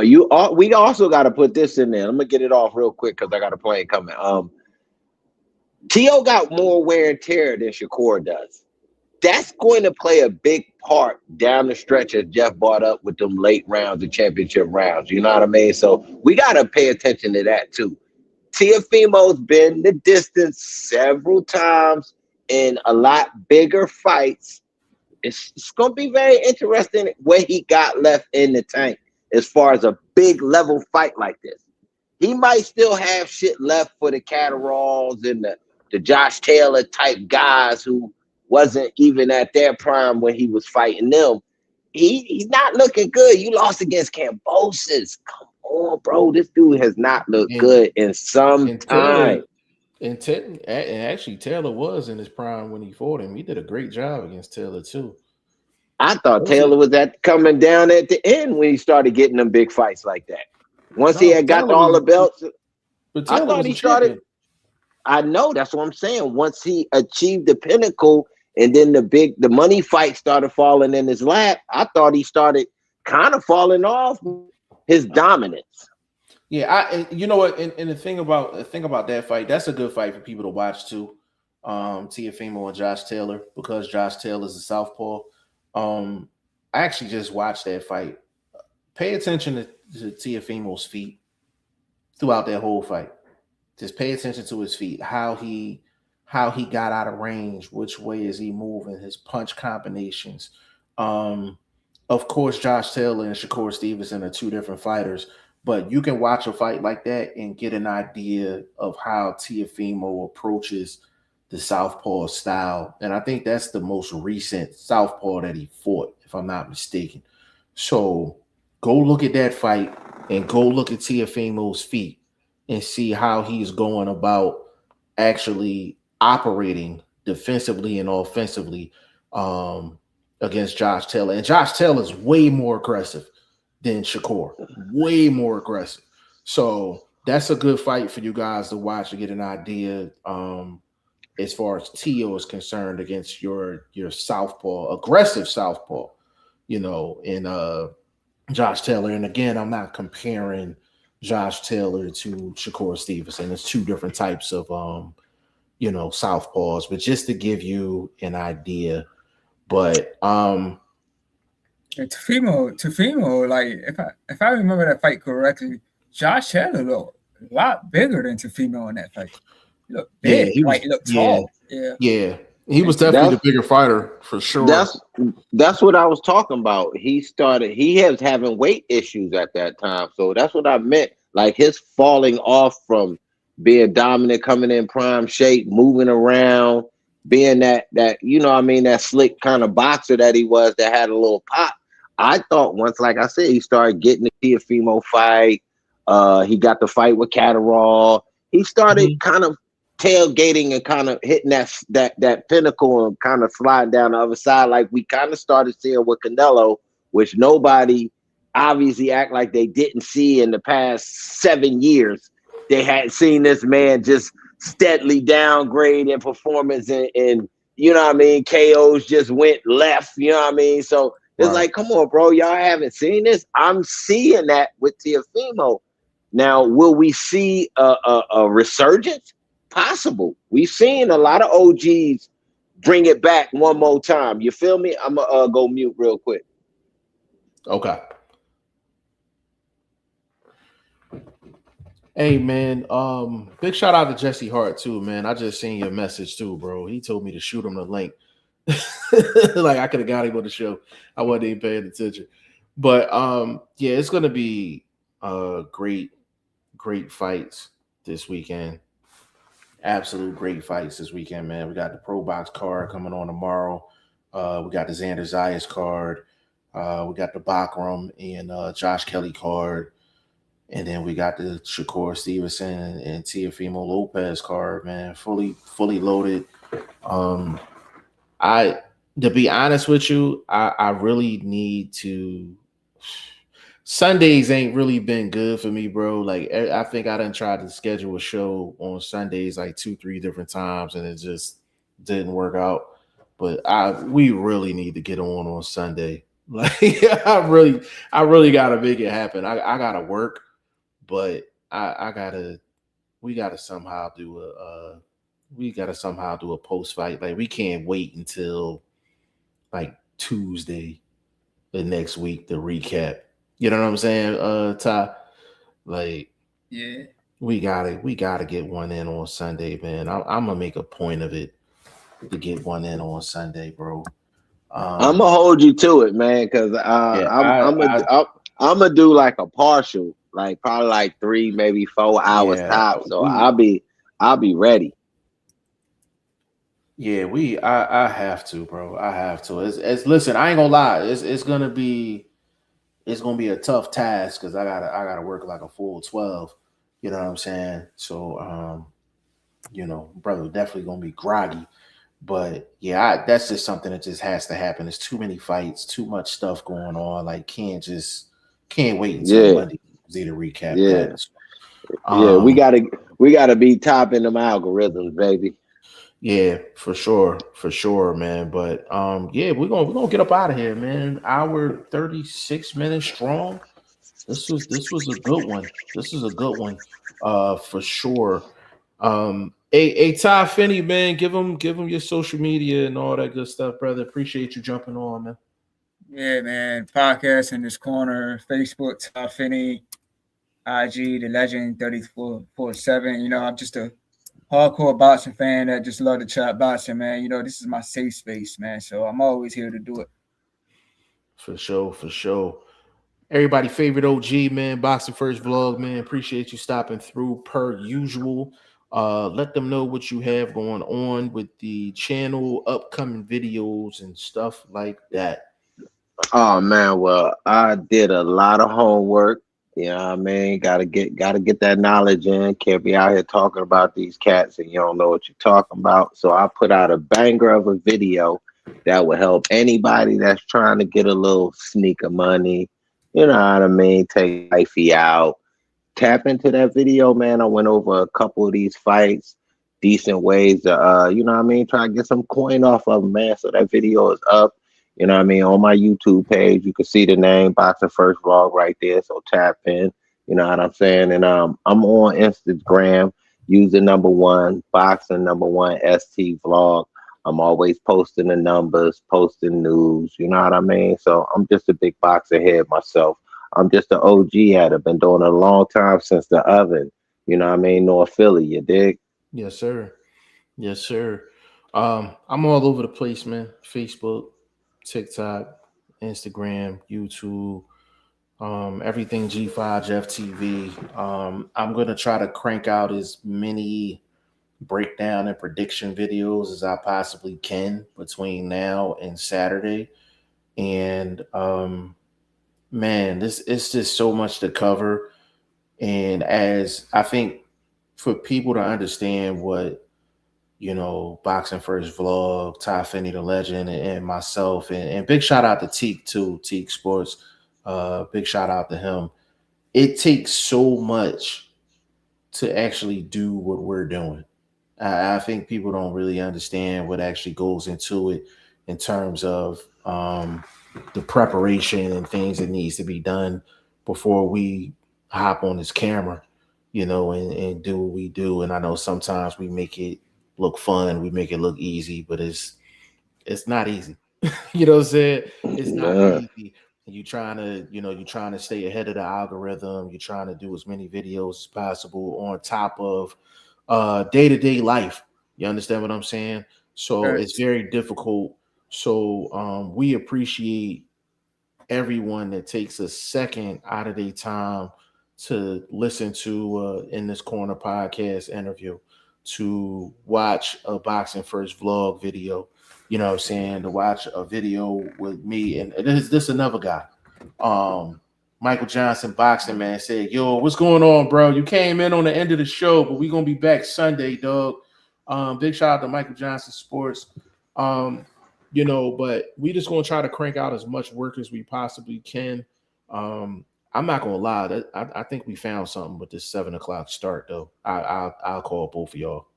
we also got to put this in there. I'm gonna get it off real quick because I got a plane coming. T.O. got more wear and tear than Shakur does. That's going to play a big part down the stretch, as Jeff brought up with them late rounds, the championship rounds. You know what I mean? So we got to pay attention to that too. Teofimo's been the distance several times in a lot bigger fights. It's going to be very interesting what he got left in the tank as far as a big level fight like this. He might still have shit left for the Catteralls and the Josh Taylor type guys who wasn't even at their prime when he was fighting them. He's not looking good. You lost against Cambosis. Come on, bro. This dude has not looked And good in some and time. Taylor and actually Taylor was in his prime when he fought him. He did a great job against Taylor too. I thought Those are- Taylor was coming down at the end when he started getting them big fights like that. Once he No, had got Taylor all the was, belts, but I Taylor thought was a he started. champion. I know, that's what I'm saying. Once he achieved the pinnacle and then the money fight started falling in his lap, I thought he started kind of falling off his dominance. Yeah, and you know what? And the thing about that fight, that's a good fight for people to watch too. Teofimo and Josh Taylor, because Josh Taylor's a southpaw. I actually just watched that fight. Pay attention to Teofimo's feet throughout that whole fight. Just pay attention to his feet, how he got out of range, which way is he moving, his punch combinations. Um, of course, Josh Taylor and Shakur Stevenson are two different fighters, but you can watch a fight like that and get an idea of how Teofimo approaches the southpaw style. And I think that's the most recent southpaw that he fought, if I'm not mistaken. So go look at that fight and go look at Teofimo's feet and see how he's going about actually operating defensively and offensively um, against Josh Taylor. And Josh Taylor is way more aggressive than Shakur, way more aggressive. So that's a good fight for you guys to watch to get an idea as far as Tio is concerned against your southpaw, aggressive southpaw, and Josh Taylor. And again, I'm not comparing Josh Taylor to Shakur Stevenson. It's two different types of southpaws, but just to give you an idea. But Tefimo, like if I remember that fight correctly, Josh Taylor looked a lot bigger than Tefimo in that fight. He looked big, yeah, he was like he looked tall. yeah. He was definitely the bigger fighter for sure. That's what I was talking about. He was having weight issues at that time. So that's what I meant. Like his falling off from being dominant, coming in prime shape, moving around, being that that slick kind of boxer that he was that had a little pop. I thought once, like I said, he started getting the Teofimo fight. He got the fight with Catterall. He started kind of tailgating and kind of hitting that pinnacle and kind of sliding down the other side, like we kind of started seeing with Canelo, which nobody obviously act like they didn't see in the past 7 years. They had seen this man just steadily downgrade in performance and you know what I mean, KOs just went left, you know what I mean? So it's like, come on, bro, y'all haven't seen this? I'm seeing that with Teofimo. Now, will we see a resurgence? Possible. We've seen a lot of OGs bring it back one more time. You feel me? I'm gonna go mute real quick. Okay. Hey man, big shout out to Jesse Hart too, man. I just seen your message too, bro. He told me to shoot him the link. Like I could have got him on the show. I wasn't even paying attention. But yeah, it's gonna be great fights this weekend. Absolute great fights this weekend, man. We got the Pro Box card coming on tomorrow. We got the Xander Zayas card. We got the Bakram and Josh Kelly card. And then we got the Shakur Stevenson and TefimoLopez card, man. Fully loaded. I to be honest with you, I really need to. Sundays ain't really been good for me, bro. Like I think I done tried to schedule a show on Sundays like 2-3 different times, and it just didn't work out. But we really need to get on Sunday. Like I really gotta make it happen. I gotta work, but we gotta somehow do a post fight. Like we can't wait until like Tuesday the next week to recap. You know what I'm saying, Ty? Like, Yeah. we gotta get one in on Sunday, man. I'm gonna make a point of it to get one in on Sunday, bro. I'm gonna hold you to it, man, because I'm gonna do like a partial, like probably like 3, maybe 4 hours top. So I'll be ready. Yeah, I have to, bro. I have to. It's listen, I ain't gonna lie. It's gonna be a tough task because I gotta work like a full 12. You know what I'm saying? So brother, definitely gonna be groggy. But yeah, that's just something that just has to happen. There's too many fights, too much stuff going on. Like can't wait until Monday to recap that. So, we gotta be topping them algorithms, baby. Yeah, for sure, man. But yeah, we're gonna get up out of here, man. Hour 36 minutes strong. This was a good one. This is a good one, for sure. Hey, Ty Finney, man, give him your social media and all that good stuff, brother. Appreciate you jumping on, man. Yeah, man. Podcast in this corner, Facebook, Ty Finney, IG, The Legend 3447. You know, I'm just a hardcore boxing fan that just love to chat boxing, man. You know, this is my safe space, man. So I'm always here to do it. For sure. Everybody favorite OG, man, Boxing First Vlog, man. Appreciate you stopping through per usual. Let them know what you have going on with the channel, upcoming videos and stuff like that. Oh man, well, I did a lot of homework. You know what I mean? Gotta get that knowledge in. Can't be out here talking about these cats and you don't know what you're talking about. So I put out a banger of a video that will help anybody that's trying to get a little sneak of money. You know what I mean? Take wifey out. Tap into that video, man. I went over a couple of these fights, decent ways to you know what I mean, try to get some coin off of them, man. So that video is up. You know what I mean? On my YouTube page, you can see the name Boxing First Vlog right there. So tap in. You know what I'm saying? And I'm on Instagram using #1 Boxing #1 ST Vlog. I'm always posting the numbers, posting news. You know what I mean? So I'm just a big boxer head myself. I'm just an OG at it. Been doing it a long time since the oven. You know what I mean? North Philly, you dig? Yes, sir. I'm all over the place, man. Facebook, TikTok, Instagram, YouTube, everything G5 Jeff TV. I'm gonna try to crank out as many breakdown and prediction videos as I possibly can between now and Saturday. And man, it's just so much to cover. And as I think for people to understand what Boxing First Vlog, Ty Finney the Legend, and myself, and big shout out to Teak too, Teak Sports. Big shout out to him. It takes so much to actually do what we're doing. I think people don't really understand what actually goes into it in terms of the preparation and things that needs to be done before we hop on this camera, and do what we do. And I know sometimes we make it look fun, we make it look easy, but it's not easy. You know what I'm saying? It's not easy. You're trying to stay ahead of the algorithm. You're trying to do as many videos as possible on top of day-to-day life. You understand what I'm saying? So it's very difficult So we appreciate everyone that takes a second out of their time to listen to In This Corner podcast interview, to watch a Boxing First vlog video, you know what I'm saying, to watch a video with me and this another guy. Michael Johnson Boxing Man said, yo, what's going on, bro? You came in on the end of the show, but we're gonna be back Sunday, dog. Big shout out to Michael Johnson Sports. You know, but we just gonna try to crank out as much work as we possibly can. I'm not gonna lie, I think we found something with this 7 o'clock start though. I'll call both of y'all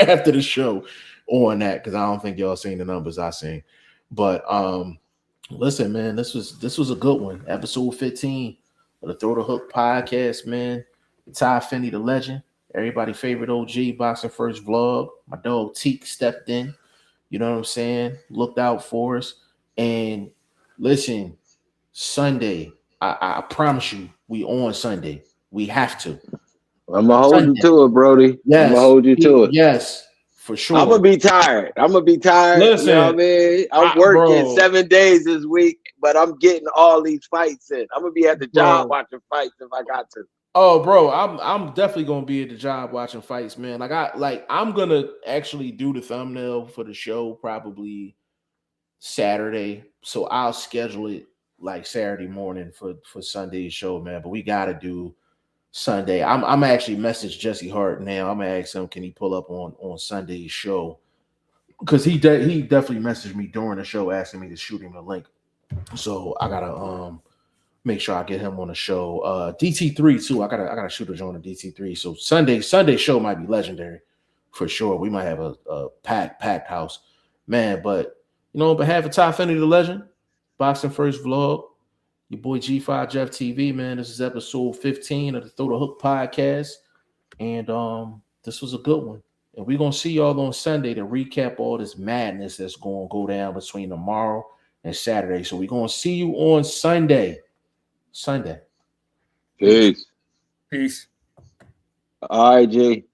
after the show on that because I don't think y'all seen the numbers I seen. But listen, man, this was a good one. Episode 15 of the Throw the Hook podcast, man. Ty Finney, the legend, everybody favorite OG Boxing First vlog. My dog Teak stepped in. You know what I'm saying? Looked out for us. And listen, Sunday, I promise you, we on Sunday. We have to. I'm gonna hold you to it, Brody. Yes. I'm gonna hold you to it. Yes, for sure. I'm gonna be tired. Listen, you know what I mean? I'm working 7 days this week, but I'm getting all these fights in. I'm gonna be at the job watching fights if I got to. Oh, bro, I'm definitely gonna be at the job watching fights, man. I'm gonna actually do the thumbnail for the show probably Saturday, so I'll schedule it like Saturday morning for Sunday's show, man. But we gotta do Sunday. I'm actually message Jesse Hart now. I'm gonna ask him, can he pull up on Sunday's show? Because he definitely messaged me during the show asking me to shoot him a link. So I gotta make sure I get him on the show. DT3 too. I gotta shoot a joint on DT3. So Sunday show might be legendary for sure. We might have a packed house, man. But you know, on behalf of Ty Finney, the legend, Boxing First vlog, your boy G5 Jeff TV, man. This is episode 15 of the Throw the Hook podcast, and this was a good one. And we're gonna see y'all on Sunday to recap all this madness that's gonna go down between tomorrow and Saturday. So we're gonna see you on Sunday. Peace. Peace. All right, G.